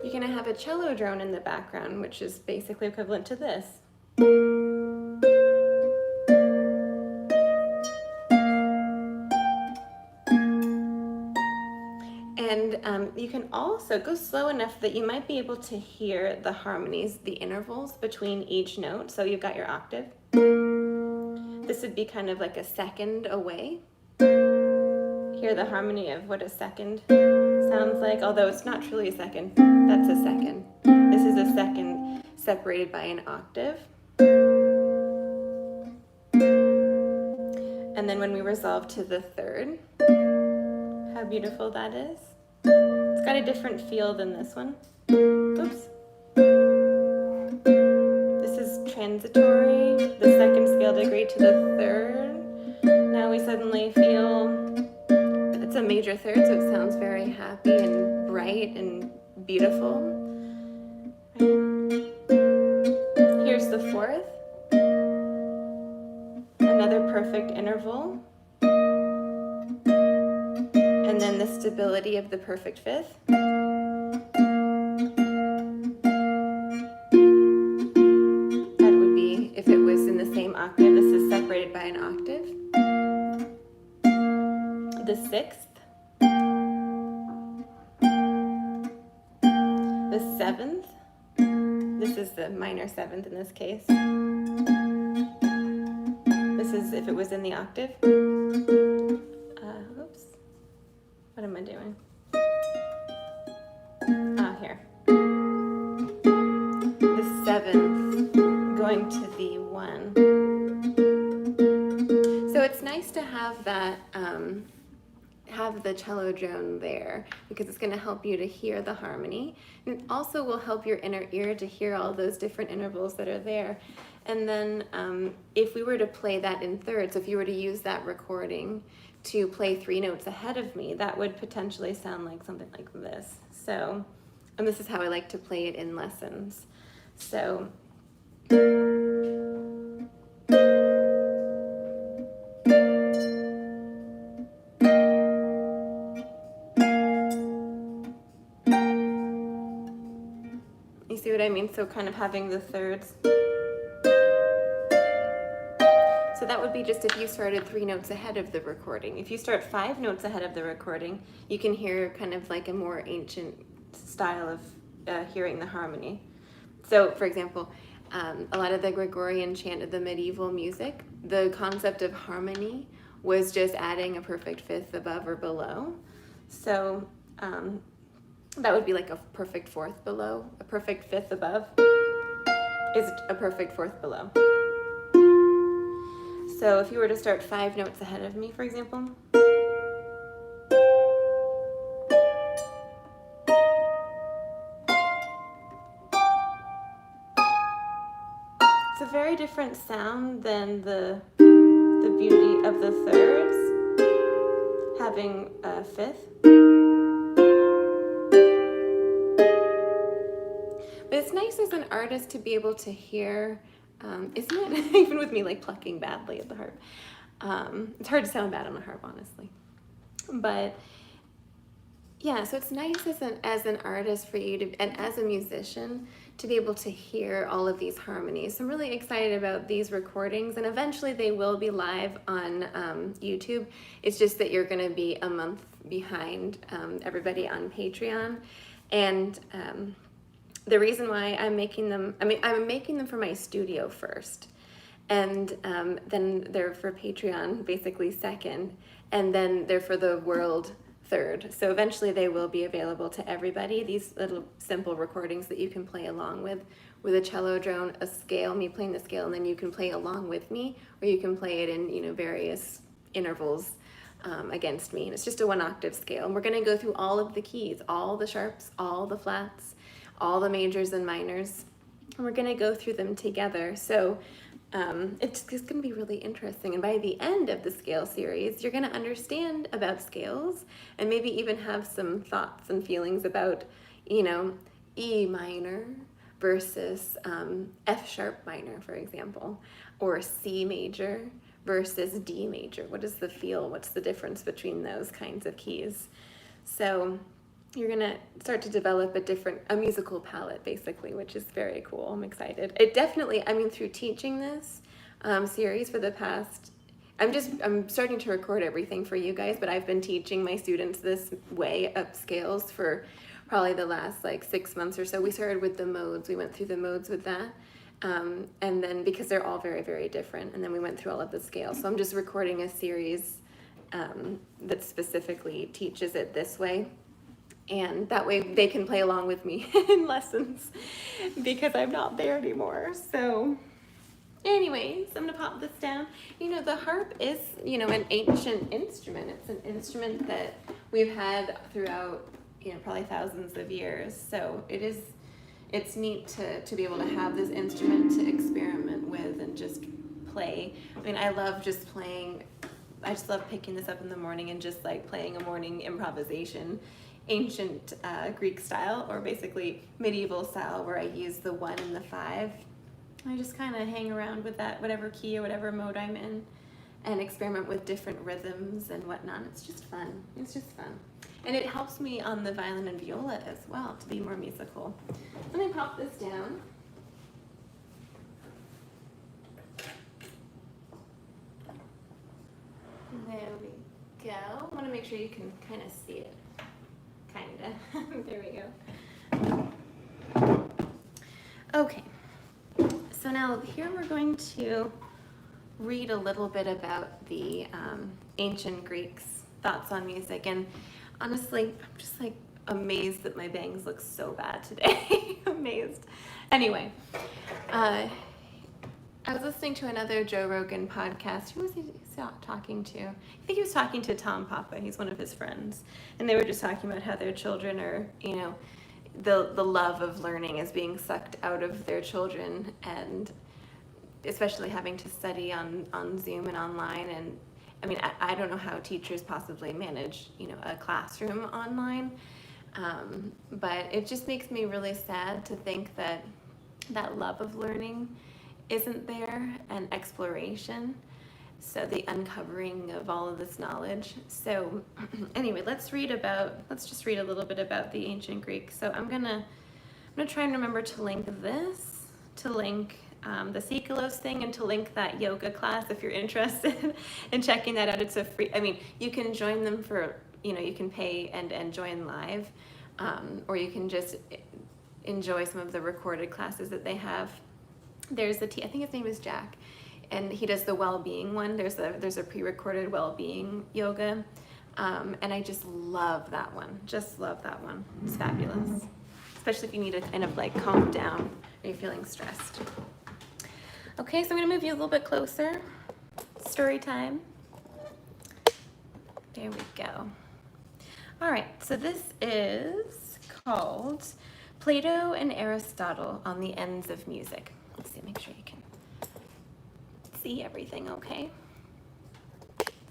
you're gonna have a cello drone in the background, which is basically equivalent to this. And you can also go slow enough that you might be able to hear the harmonies, the intervals between each note. So you've got your octave. This would be kind of like a second away. Hear the harmony of what a second sounds like, although it's not truly a second. That's a second. This is a second separated by an octave. And then when we resolve to the third, how beautiful that is. got a different feel than this one. Oops. This is transitory, the second scale degree to the third. Now we suddenly feel it's a major third, so it sounds very happy and bright and beautiful. Here's the fourth. Another perfect interval. And then the stability of the perfect fifth. That would be if it was in the same octave. This is separated by an octave. The sixth. The seventh. This is the minor seventh in this case. This is if it was in the octave. Oops. What am I doing? Here. The seventh going to the one. So it's nice to have that, have the cello drone there because it's going to help you to hear the harmony. And it also will help your inner ear to hear all those different intervals that are there. And then if we were to play that in thirds, if you were to use that recording to play 3 notes ahead of me, that would potentially sound like something like this. So, and this is how I like to play it in lessons. So, you see what I mean? So kind of having the thirds. So that would be just if you started 3 notes ahead of the recording. If you start 5 notes ahead of the recording, you can hear kind of like a more ancient style of hearing the harmony. So for example, a lot of the Gregorian chant of the medieval music, the concept of harmony was just adding a perfect fifth above or below. So that would be like a perfect fourth below. A perfect fifth above is a perfect fourth below. So if you were to start 5 notes ahead of me, for example, it's a very different sound than the beauty of the thirds, having a fifth. But it's nice as an artist to be able to hear, isn't it? Even with me like plucking badly at the harp. It's hard to sound bad on a harp, honestly. But yeah, so it's nice as an artist for you to, and as a musician, to be able to hear all of these harmonies. So I'm really excited about these recordings, and eventually they will be live on YouTube. It's just that you're going to be a month behind everybody on Patreon. And the reason why I'm making them, I'm making them for my studio first, and then they're for Patreon basically second, and then they're for the world third. So eventually they will be available to everybody, these little simple recordings that you can play along with a cello drone, a scale, me playing the scale, and then you can play along with me, or you can play it in, you know, various intervals against me. And it's just a 1 octave scale. And we're going to go through all of the keys, all the sharps, all the flats, all the majors and minors, and we're going to go through them together. So it's going to be really interesting, and by the end of the scale series you're going to understand about scales and maybe even have some thoughts and feelings about, you know, E minor versus F sharp minor, for example, or C major versus D major. What is the feel? What's the difference between those kinds of keys? So you're gonna start to develop a musical palette, basically, which is very cool. I'm excited. It definitely, I mean, through teaching this series for the past, I'm starting to record everything for you guys, but I've been teaching my students this way of scales for probably the last like 6 months or so. We started with the modes. We went through the modes with that. And then because they're all very, very different, and then we went through all of the scales. So I'm just recording a series that specifically teaches it this way. And that way they can play along with me in lessons because I'm not there anymore. So anyways, I'm gonna pop this down. You know, the harp is, you know, an ancient instrument. It's an instrument that we've had throughout, probably thousands of years. So it's neat to be able to have this instrument to experiment with and just play. I mean, I love just playing. I just love picking this up in the morning and just like playing a morning improvisation, ancient Greek style, or basically medieval style, where I use the 1 and the 5. I just kind of hang around with that, whatever key or whatever mode I'm in, and experiment with different rhythms and whatnot. It's just fun. It's just fun. And it helps me on the violin and viola as well to be more musical. Let me pop this down. There we go. I want to make sure you can kind of see it. Kinda. There we go. Okay. So now here we're going to read a little bit about the ancient Greeks' thoughts on music. And honestly, I'm just like amazed that my bangs look so bad today. Amazed. Anyway, I was listening to another Joe Rogan podcast. Who was he talking to? I think he was talking to Tom Papa. He's one of his friends. And they were just talking about how their children are, the love of learning is being sucked out of their children, and especially having to study on Zoom and online. And I mean, I don't know how teachers possibly manage, a classroom online. But it just makes me really sad to think that love of learning isn't there, and exploration. So the uncovering of all of this knowledge. So anyway, let's just read a little bit about the ancient Greeks. So I'm gonna try and remember to link this, to link the Seikilos thing, and to link that yoga class if you're interested in checking that out. It's a free, I mean, you can join them for, you can pay and join live, or you can just enjoy some of the recorded classes that they have. There's I think his name is Jack, and he does the well-being one. There's a pre-recorded well-being yoga, and I just love that one. Just love that one. It's fabulous, especially if you need to kind of like calm down or you're feeling stressed. Okay, so I'm gonna move you a little bit closer. Story time. There we go. All right, so this is called Plato and Aristotle on the Ends of Music. Let's see, make sure you can see everything okay.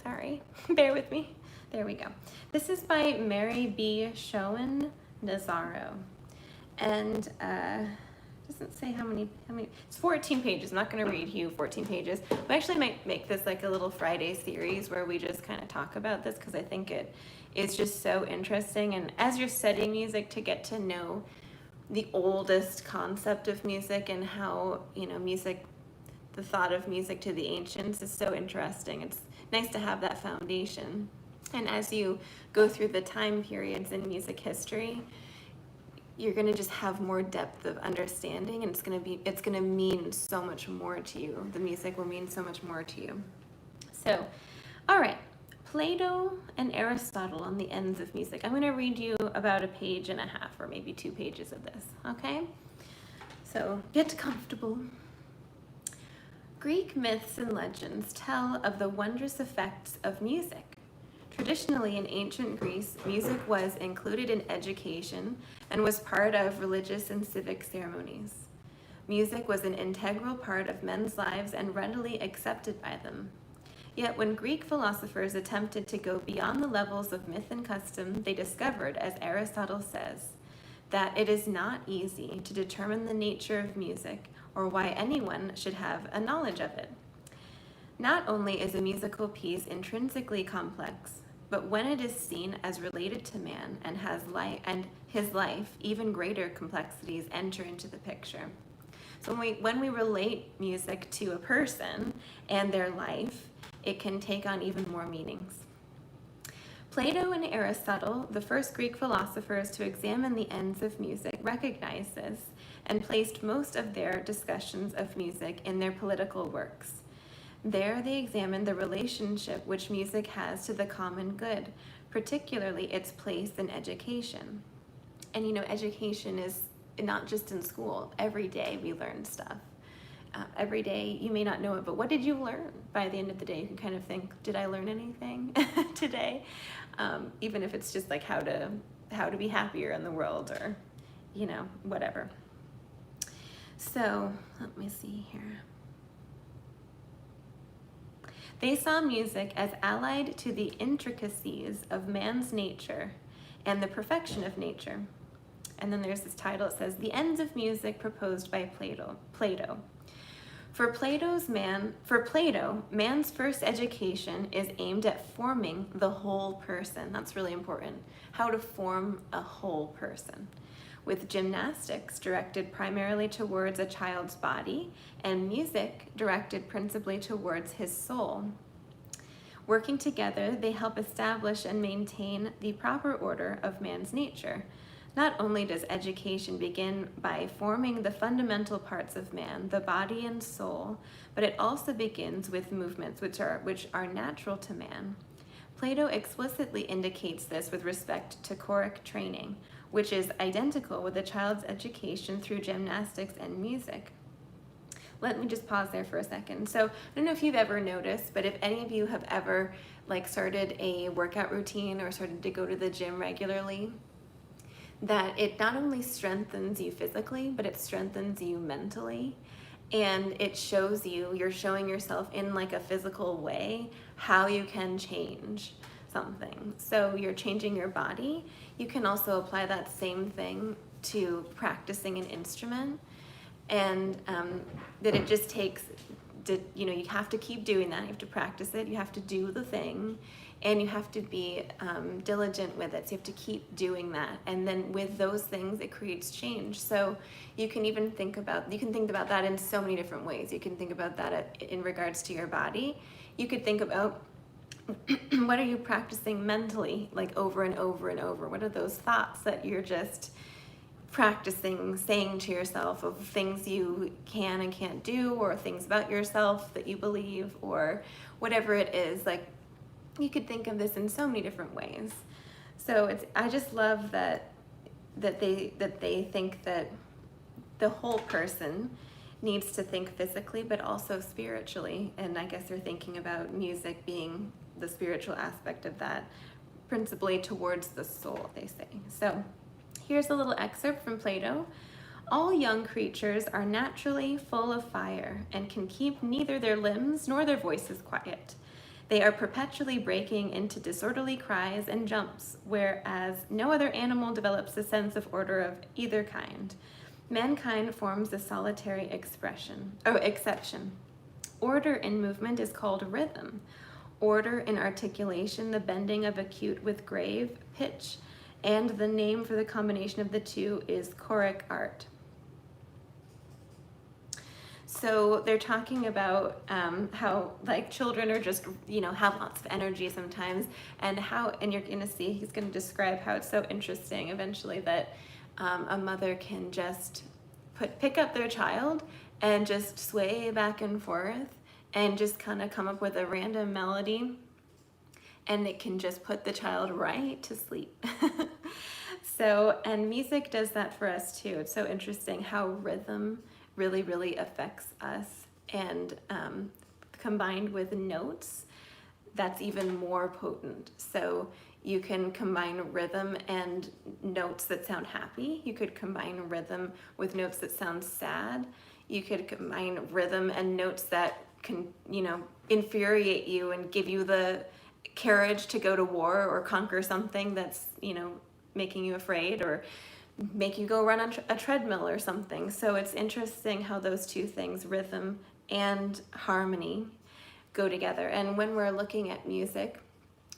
Sorry, bear with me. There we go. This is by Mary B. Schoen Nazaro. And doesn't say how many, it's 14 pages. I'm not gonna read you 14 pages. We actually might make this like a little Friday series where we just kind of talk about this, because I think it is just so interesting. And as you're studying music, to get to know the oldest concept of music and how, music, the thought of music to the ancients is so interesting. It's nice to have that foundation. And as you go through the time periods in music history, you're going to just have more depth of understanding, and it's going to mean so much more to you. The music will mean so much more to you. So, all right. Plato and Aristotle on the Ends of Music. I'm going to read you about a page and a half, or maybe 2 pages of this, okay? So get comfortable. Greek myths and legends tell of the wondrous effects of music. Traditionally, in ancient Greece, music was included in education and was part of religious and civic ceremonies. Music was an integral part of men's lives and readily accepted by them. Yet when Greek philosophers attempted to go beyond the levels of myth and custom, they discovered, as Aristotle says, that it is not easy to determine the nature of music or why anyone should have a knowledge of it. Not only is a musical piece intrinsically complex, but when it is seen as related to man and his life, even greater complexities enter into the picture. So when we relate music to a person and their life, it can take on even more meanings. Plato and Aristotle, the first Greek philosophers to examine the ends of music, recognized this and placed most of their discussions of music in their political works. There they examined the relationship which music has to the common good, particularly its place in education. And education is not just in school. Every day we learn stuff. Every day you may not know it, but what did you learn? By the end of the day, you can kind of think, did I learn anything today? Even if it's just like how how to be happier in the world, or, you know, whatever. So let me see here. They saw music as allied to the intricacies of man's nature and the perfection of nature. And then there's this title, it says, The Ends of Music Proposed by Plato. For Plato, man's first education is aimed at forming the whole person. That's really important. How to form a whole person. With gymnastics directed primarily towards a child's body, and music directed principally towards his soul. Working together, they help establish and maintain the proper order of man's nature. Not only does education begin by forming the fundamental parts of man, the body and soul, but it also begins with movements which are natural to man. Plato explicitly indicates this with respect to choric training, which is identical with a child's education through gymnastics and music. Let me just pause there for a second. So I don't know if you've ever noticed, but if any of you have ever started a workout routine or started to go to the gym regularly, that it not only strengthens you physically, but it strengthens you mentally. And it shows you're showing yourself in like a physical way how you can change something. So you're changing your body. You can also apply that same thing to practicing an instrument, and that it just takes, you have to keep doing that. You have to practice it. You have to do the thing, and you have to be diligent with it. So you have to keep doing that. And then with those things, it creates change. So you can even think about that in so many different ways. You can think about that in regards to your body. You could think about what are you practicing mentally, like over and over and over? What are those thoughts that you're just practicing saying to yourself of things you can and can't do, or things about yourself that you believe, or whatever it is? Like, you could think of this in so many different ways. So I just love that they think that the whole person needs to think physically but also spiritually, and I guess they're thinking about music being the spiritual aspect of that, principally towards the soul, they say. So here's a little excerpt from Plato. All young creatures are naturally full of fire and can keep neither their limbs nor their voices quiet. They are perpetually breaking into disorderly cries and jumps, whereas no other animal develops a sense of order of either kind. Mankind forms a solitary exception. Order in movement is called rhythm. Order in articulation, the bending of acute with grave, pitch, and the name for the combination of the two is choric art. So they're talking about how like children are just, have lots of energy sometimes, and you're gonna see, he's gonna describe how it's so interesting eventually that a mother can just pick up their child and just sway back and forth and just kind of come up with a random melody, and it can just put the child right to sleep. So, and music does that for us too. It's so interesting how rhythm really, really affects us, and combined with notes, that's even more potent. So you can combine rhythm and notes that sound happy. You could combine rhythm with notes that sound sad. You could combine rhythm and notes that can, infuriate you and give you the courage to go to war or conquer something that's, making you afraid, or make you go run on a treadmill or something. So it's interesting how those two things, rhythm and harmony, go together. And when we're looking at music,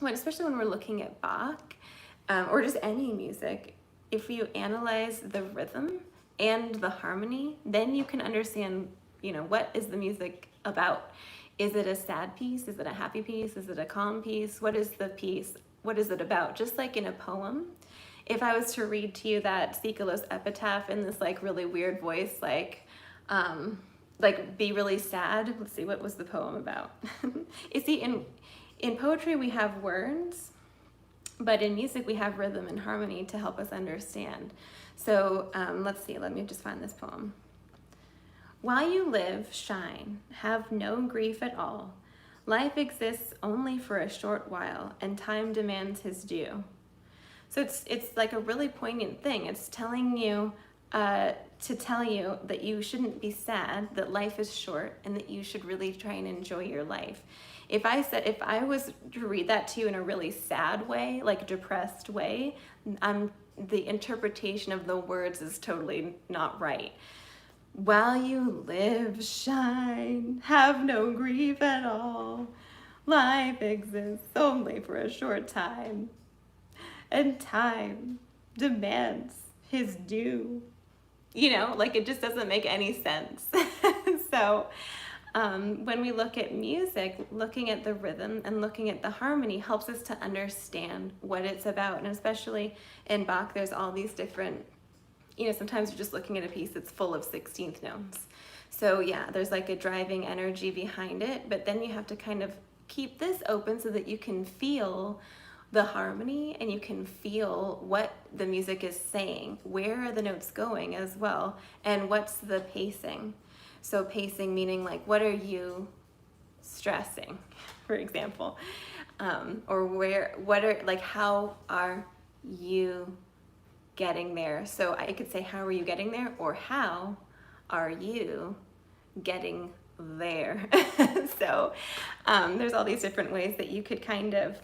especially when we're looking at Bach, or just any music, if you analyze the rhythm and the harmony, then you can understand, what is the music about? Is it a sad piece? Is it a happy piece? Is it a calm piece? What is the piece? What is it about? Just like in a poem, if I was to read to you that Seikilos Epitaph in this like really weird voice, like be really sad. Let's see, what was the poem about? You see, in poetry we have words, but in music we have rhythm and harmony to help us understand. So let's see, let me just find this poem. While you live, shine, have no grief at all. Life exists only for a short while, and time demands his due. So it's like a really poignant thing. It's telling you to tell you that you shouldn't be sad, that life is short, and that you should really try and enjoy your life. If I was to read that to you in a really sad way, like depressed way, the interpretation of the words is totally not right. While you live, shine, have no grief at all. Life exists only for a short time, and time demands his due. You know, like it just doesn't make any sense. So when we look at music, looking at the rhythm and looking at the harmony helps us to understand what it's about. And especially in Bach, there's all these different, you know, sometimes you're just looking at a piece that's full of 16th notes. So yeah, there's like a driving energy behind it, but then you have to kind of keep this open so that you can feel the harmony and you can feel what the music is saying, where are the notes going as well, and what's the pacing. So pacing meaning like, what are you stressing, for example, or how are you getting there? So I could say, how are you getting there? Or how are you getting there? So there's all these different ways that you could kind of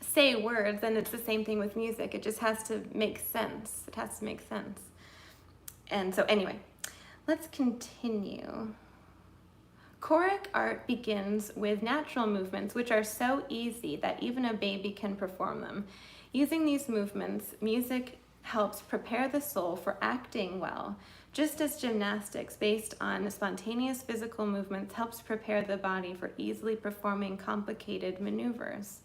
say words, and it's the same thing with music. It just has to make sense. It has to make sense. And so anyway, let's continue. Choric art begins with natural movements, which are so easy that even a baby can perform them. Using these movements, music helps prepare the soul for acting well, just as gymnastics based on spontaneous physical movements helps prepare the body for easily performing complicated maneuvers.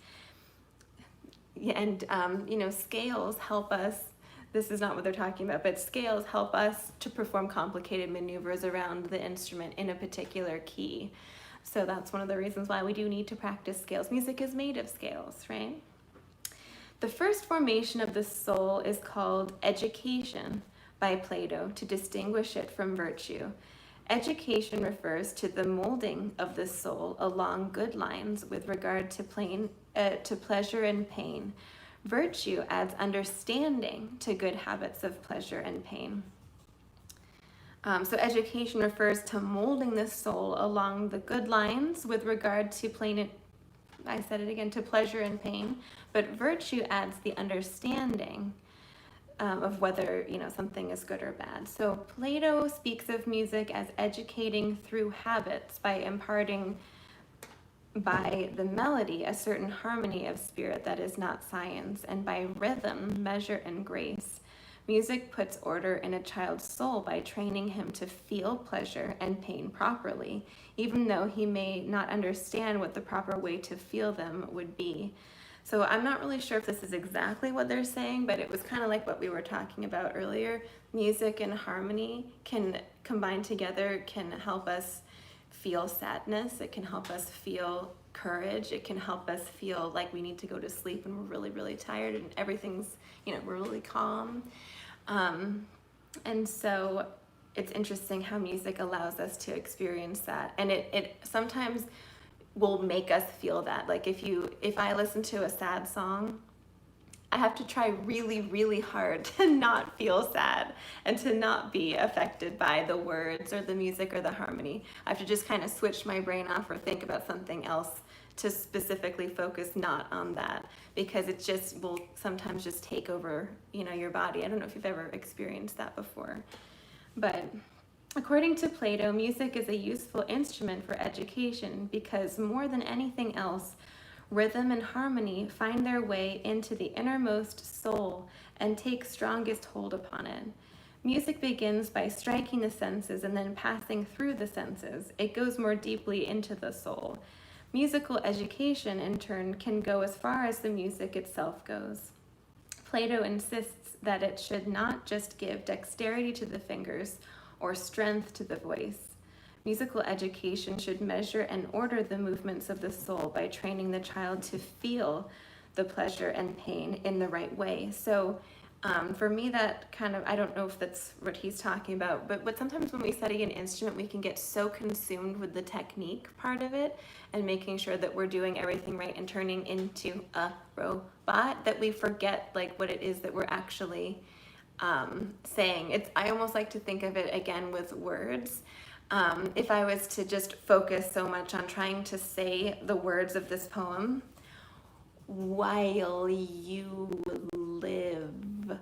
And scales help us, this is not what they're talking about, but scales help us to perform complicated maneuvers around the instrument in a particular key. So that's one of the reasons why we do need to practice scales. Music is made of scales, right? The first formation of the soul is called education by Plato to distinguish it from virtue. Education refers to the molding of the soul along good lines with regard to pleasure and pain. Virtue adds understanding to good habits of pleasure and pain. So education refers to molding the soul along the good lines with regard to to pleasure and pain. But virtue adds the understanding of whether something is good or bad. So Plato speaks of music as educating through habits by imparting by the melody a certain harmony of spirit that is not science, and by rhythm, measure, and grace. Music puts order in a child's soul by training him to feel pleasure and pain properly, even though he may not understand what the proper way to feel them would be. So I'm not really sure if this is exactly what they're saying, but it was kind of like what we were talking about earlier. Music and harmony can combine together, can help us feel sadness. It can help us feel courage. It can help us feel like we need to go to sleep when we're really, really tired and everything's, we're really calm. And so it's interesting how music allows us to experience that. And it sometimes will make us feel that. Like if I listen to a sad song, I have to try really, really hard to not feel sad and to not be affected by the words or the music or the harmony. I have to just kind of switch my brain off or think about something else to specifically focus not on that, because it just will sometimes just take over, your body. I don't know if you've ever experienced that before. But according to Plato, music is a useful instrument for education because more than anything else, rhythm and harmony find their way into the innermost soul and take strongest hold upon it. Music begins by striking the senses and then passing through the senses. It goes more deeply into the soul. Musical education, in turn, can go as far as the music itself goes. Plato insists that it should not just give dexterity to the fingers or strength to the voice. Musical education should measure and order the movements of the soul by training the child to feel the pleasure and pain in the right way. So For me, that kind of, I don't know if that's what he's talking about, but sometimes when we study an instrument, we can get so consumed with the technique part of it and making sure that we're doing everything right and turning into a robot that we forget like what it is that we're actually saying. I almost like to think of it again with words. If I was to just focus so much on trying to say the words of this poem, while you live,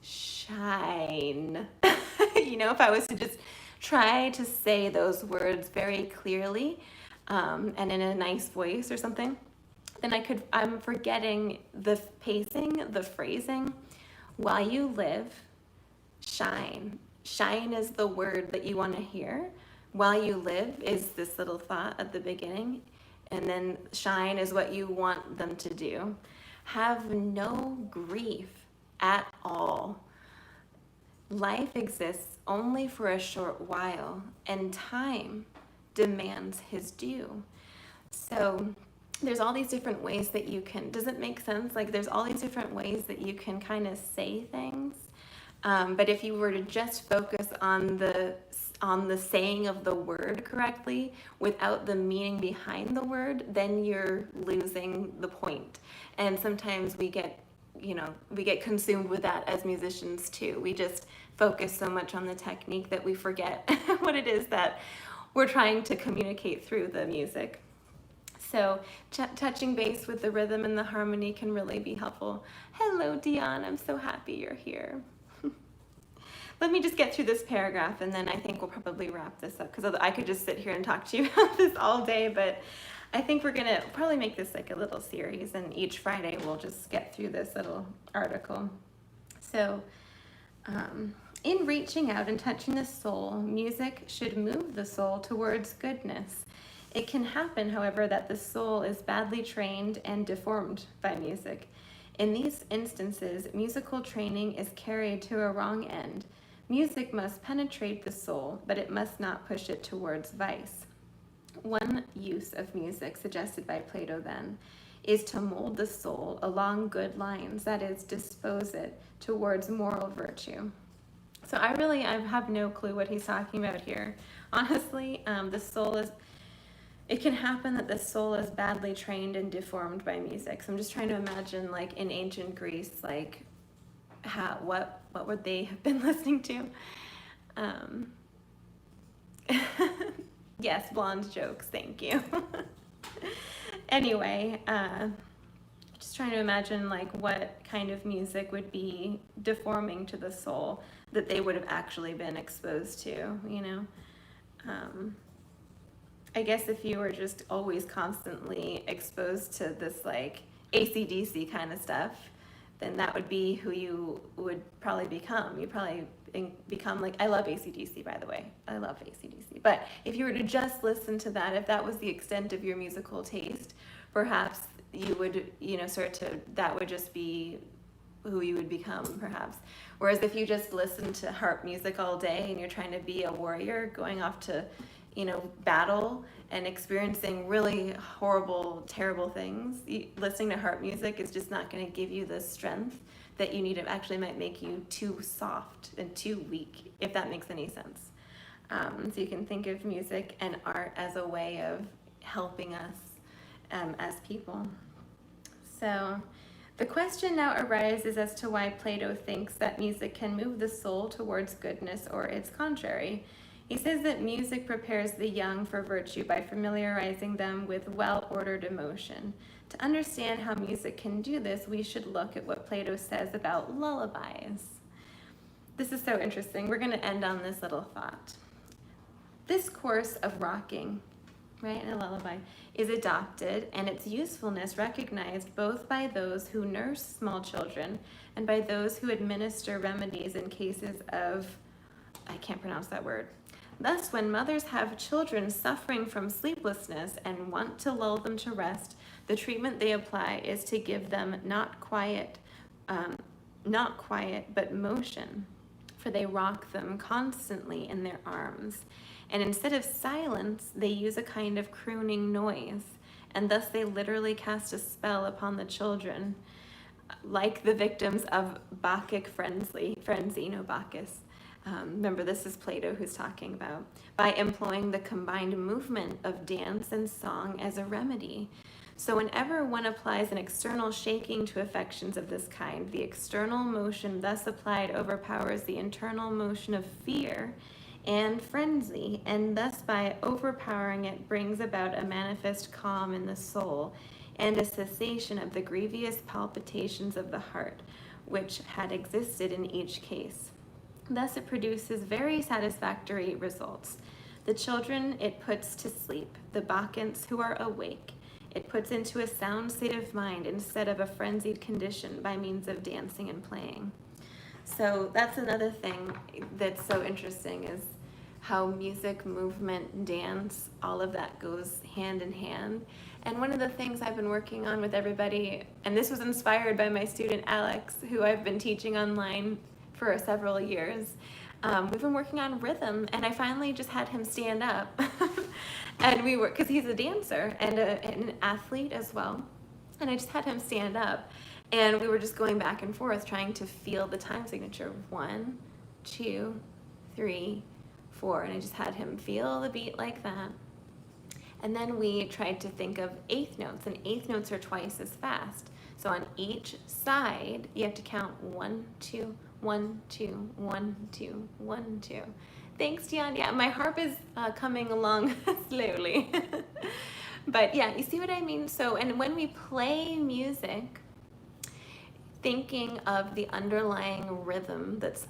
shine. If I was to just try to say those words very clearly and in a nice voice or something, then I'm forgetting the pacing, the phrasing. While you live, shine. Shine is the word that you want to hear. While you live is this little thought at the beginning. And then shine is what you want them to do. Have no grief at all. Life exists only for a short while, and time demands his due. So there's all these different ways that you can, does it make sense? Like there's all these different ways that you can kind of say things. But if you were to just focus on the saying of the word correctly without the meaning behind the word, then you're losing the point. And sometimes we get consumed with that as musicians too. We just focus so much on the technique that we forget what it is that we're trying to communicate through the music. So touching base with the rhythm and the harmony can really be helpful. Hello, Dion. I'm so happy you're here. Let me just get through this paragraph and then I think we'll probably wrap this up because I could just sit here and talk to you about this all day, but I think we're gonna probably make this like a little series and each Friday we'll just get through this little article. So, in reaching out and touching the soul, music should move the soul towards goodness. It can happen, however, that the soul is badly trained and deformed by music. In these instances, musical training is carried to a wrong end. Music must penetrate the soul, but it must not push it towards vice. One use of music suggested by Plato then is to mold the soul along good lines, that is, dispose it towards moral virtue. So I have no clue what he's talking about here. Honestly, it can happen that the soul is badly trained and deformed by music. So I'm just trying to imagine, like in ancient Greece, like what would they have been listening to? Yes, blonde jokes, thank you. Anyway, just trying to imagine like what kind of music would be deforming to the soul that they would have actually been exposed to, I guess if you were just always constantly exposed to this like AC/DC kind of stuff, then that would be who you would probably become. You'd probably become like, I love AC/DC, by the way. I love AC/DC. But if you were to just listen to that, if that was the extent of your musical taste, perhaps you would, that would just be who you would become, perhaps. Whereas if you just listen to harp music all day and you're trying to be a warrior, going off to battle and experiencing really horrible, terrible things, listening to harp music is just not going to give you the strength that you need. It actually might make you too soft and too weak, if that makes any sense. So you can think of music and art as a way of helping us as people. So the question now arises as to why Plato thinks that music can move the soul towards goodness or its contrary. He says that music prepares the young for virtue by familiarizing them with well-ordered emotion. To understand how music can do this, we should look at what Plato says about lullabies. This is so interesting. We're going to end on this little thought. This course of rocking, right, in a lullaby, is adopted and its usefulness recognized both by those who nurse small children and by those who administer remedies in cases of, I can't pronounce that word. Thus, when mothers have children suffering from sleeplessness and want to lull them to rest, the treatment they apply is to give them not quiet, but motion, for they rock them constantly in their arms. And instead of silence, they use a kind of crooning noise, and thus they literally cast a spell upon the children. like the victims of Bacchic frenzy, no Bacchus. Remember, this is Plato who's talking about, by employing the combined movement of dance and song as a remedy. So whenever one applies an external shaking to affections of this kind, the external motion thus applied overpowers the internal motion of fear and frenzy, and thus by overpowering it brings about a manifest calm in the soul and a cessation of the grievous palpitations of the heart, which had existed in each case. Thus it produces very satisfactory results. The children it puts to sleep, the Bacchants who are awake. It puts into a sound state of mind instead of a frenzied condition by means of dancing and playing. So that's another thing that's so interesting, is how music, movement, dance, all of that goes hand in hand. And one of the things I've been working on with everybody, and this was inspired by my student Alex, who I've been teaching online for several years, we've been working on rhythm, and I finally just had him stand up. And we were, because he's a dancer and an athlete as well, and I just had him stand up, and we were just going back and forth trying to feel the time signature. 1, 2, 3, 4, and I just had him feel the beat like that. And then we tried to think of eighth notes, and eighth notes are twice as fast. So on each side, you have to count 1, 2, 1, 2, 1, 2, 1, 2. Thanks, Dion. Yeah, my harp is coming along slowly. But yeah, you see what I mean? So, and when we play music, thinking of the underlying rhythm that's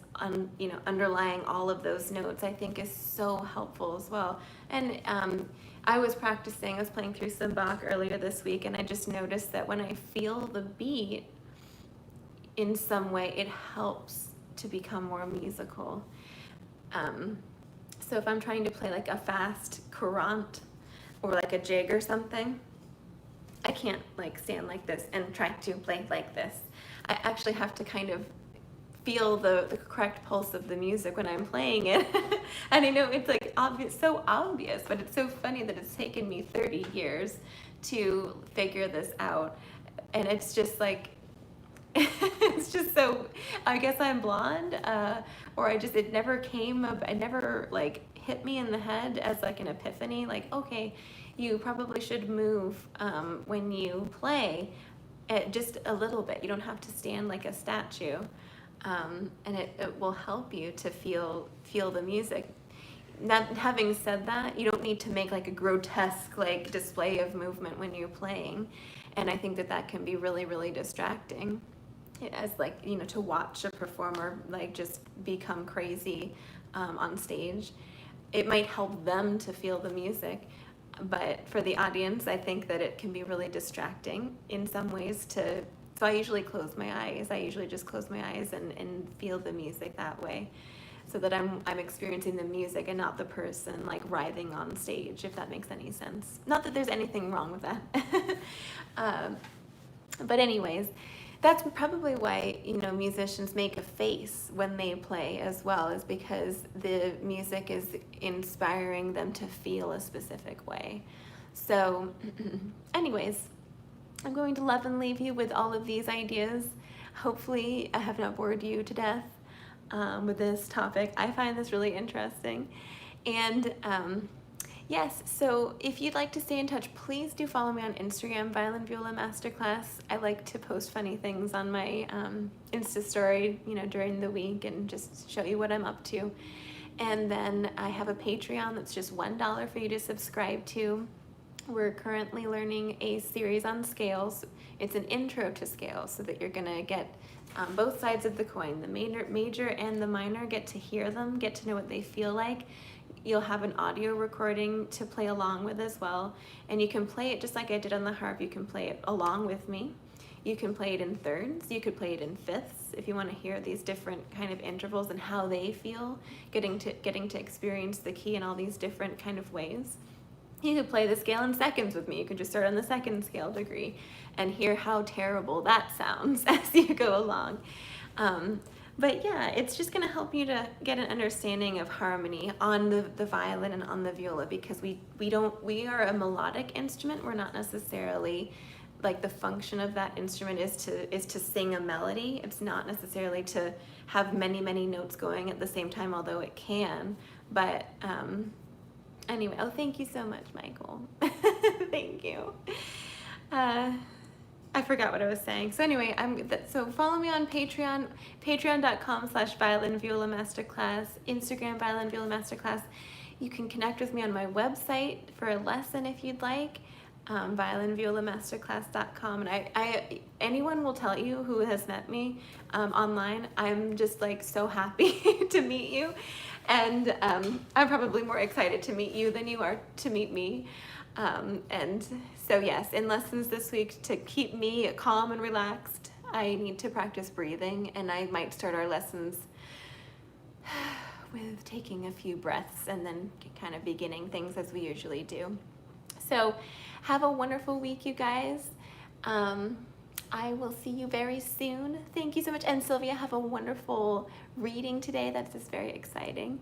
underlying all of those notes, I think is so helpful as well. And I was playing through some Bach earlier this week, and I just noticed that when I feel the beat in some way, it helps to become more musical. So if I'm trying to play like a fast courant or like a jig or something, I can't like stand like this and try to play like this. I actually have to kind of feel the correct pulse of the music when I'm playing it. And I know it's like so obvious, but it's so funny that it's taken me 30 years to figure this out. And it's just like, it's just so, I guess I'm blonde, or it never like hit me in the head as like an epiphany, like, okay, you probably should move when you play just a little bit. You don't have to stand like a statue, and it will help you to feel the music. Now, having said that, you don't need to make like a grotesque like display of movement when you're playing, and I think that can be really, really distracting, as like, to watch a performer like just become crazy on stage. It might help them to feel the music, but for the audience, I think that it can be really distracting in some ways so I usually close my eyes. I usually just close my eyes and feel the music that way, so that I'm experiencing the music and not the person like writhing on stage, if that makes any sense. Not that there's anything wrong with that. But anyways, that's probably why, musicians make a face when they play as well, is because the music is inspiring them to feel a specific way. So anyways, I'm going to love and leave you with all of these ideas. Hopefully I have not bored you to death with this topic. I find this really interesting. And yes, so if you'd like to stay in touch, please do follow me on Instagram, Violin Viola Masterclass. I like to post funny things on my Insta story, during the week, and just show you what I'm up to. And then I have a Patreon that's just $1 for you to subscribe to. We're currently learning a series on scales. It's an intro to scales, so that you're gonna get both sides of the coin, the major and the minor, get to hear them, get to know what they feel like. You'll have an audio recording to play along with as well, and you can play it just like I did on the harp. You can play it along with me. You can play it in thirds, you could play it in fifths if you want to hear these different kind of intervals and how they feel, getting to experience the key in all these different kind of ways. You could play the scale in seconds with me. You could just start on the second scale degree and hear how terrible that sounds as you go along. But yeah, it's just going to help you to get an understanding of harmony on the violin and on the viola, because we are a melodic instrument. We're not necessarily like the function of that instrument is to sing a melody. It's not necessarily to have many notes going at the same time, although it can. But anyway, oh, thank you so much, Michael. Thank you. I forgot what I was saying. So anyway, so follow me on Patreon, patreon.com/violinviolamasterclass, Instagram violinviolamasterclass. You can connect with me on my website for a lesson if you'd like, violinviolamasterclass.com. And anyone will tell you who has met me online. I'm just like so happy to meet you, and I'm probably more excited to meet you than you are to meet me. And so yes, in lessons this week, to keep me calm and relaxed, I need to practice breathing, and I might start our lessons with taking a few breaths and then kind of beginning things as we usually do. So have a wonderful week, you guys. I will see you very soon. Thank you so much. And Sylvia, have a wonderful reading today. That's just very exciting.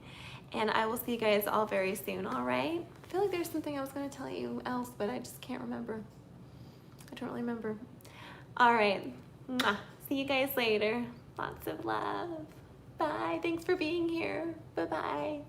And I will see you guys all very soon, all right? I feel like there's something I was going to tell you else, but I just can't remember. I don't really remember. All right. Mwah. See you guys later. Lots of love. Bye. Thanks for being here. Bye-bye.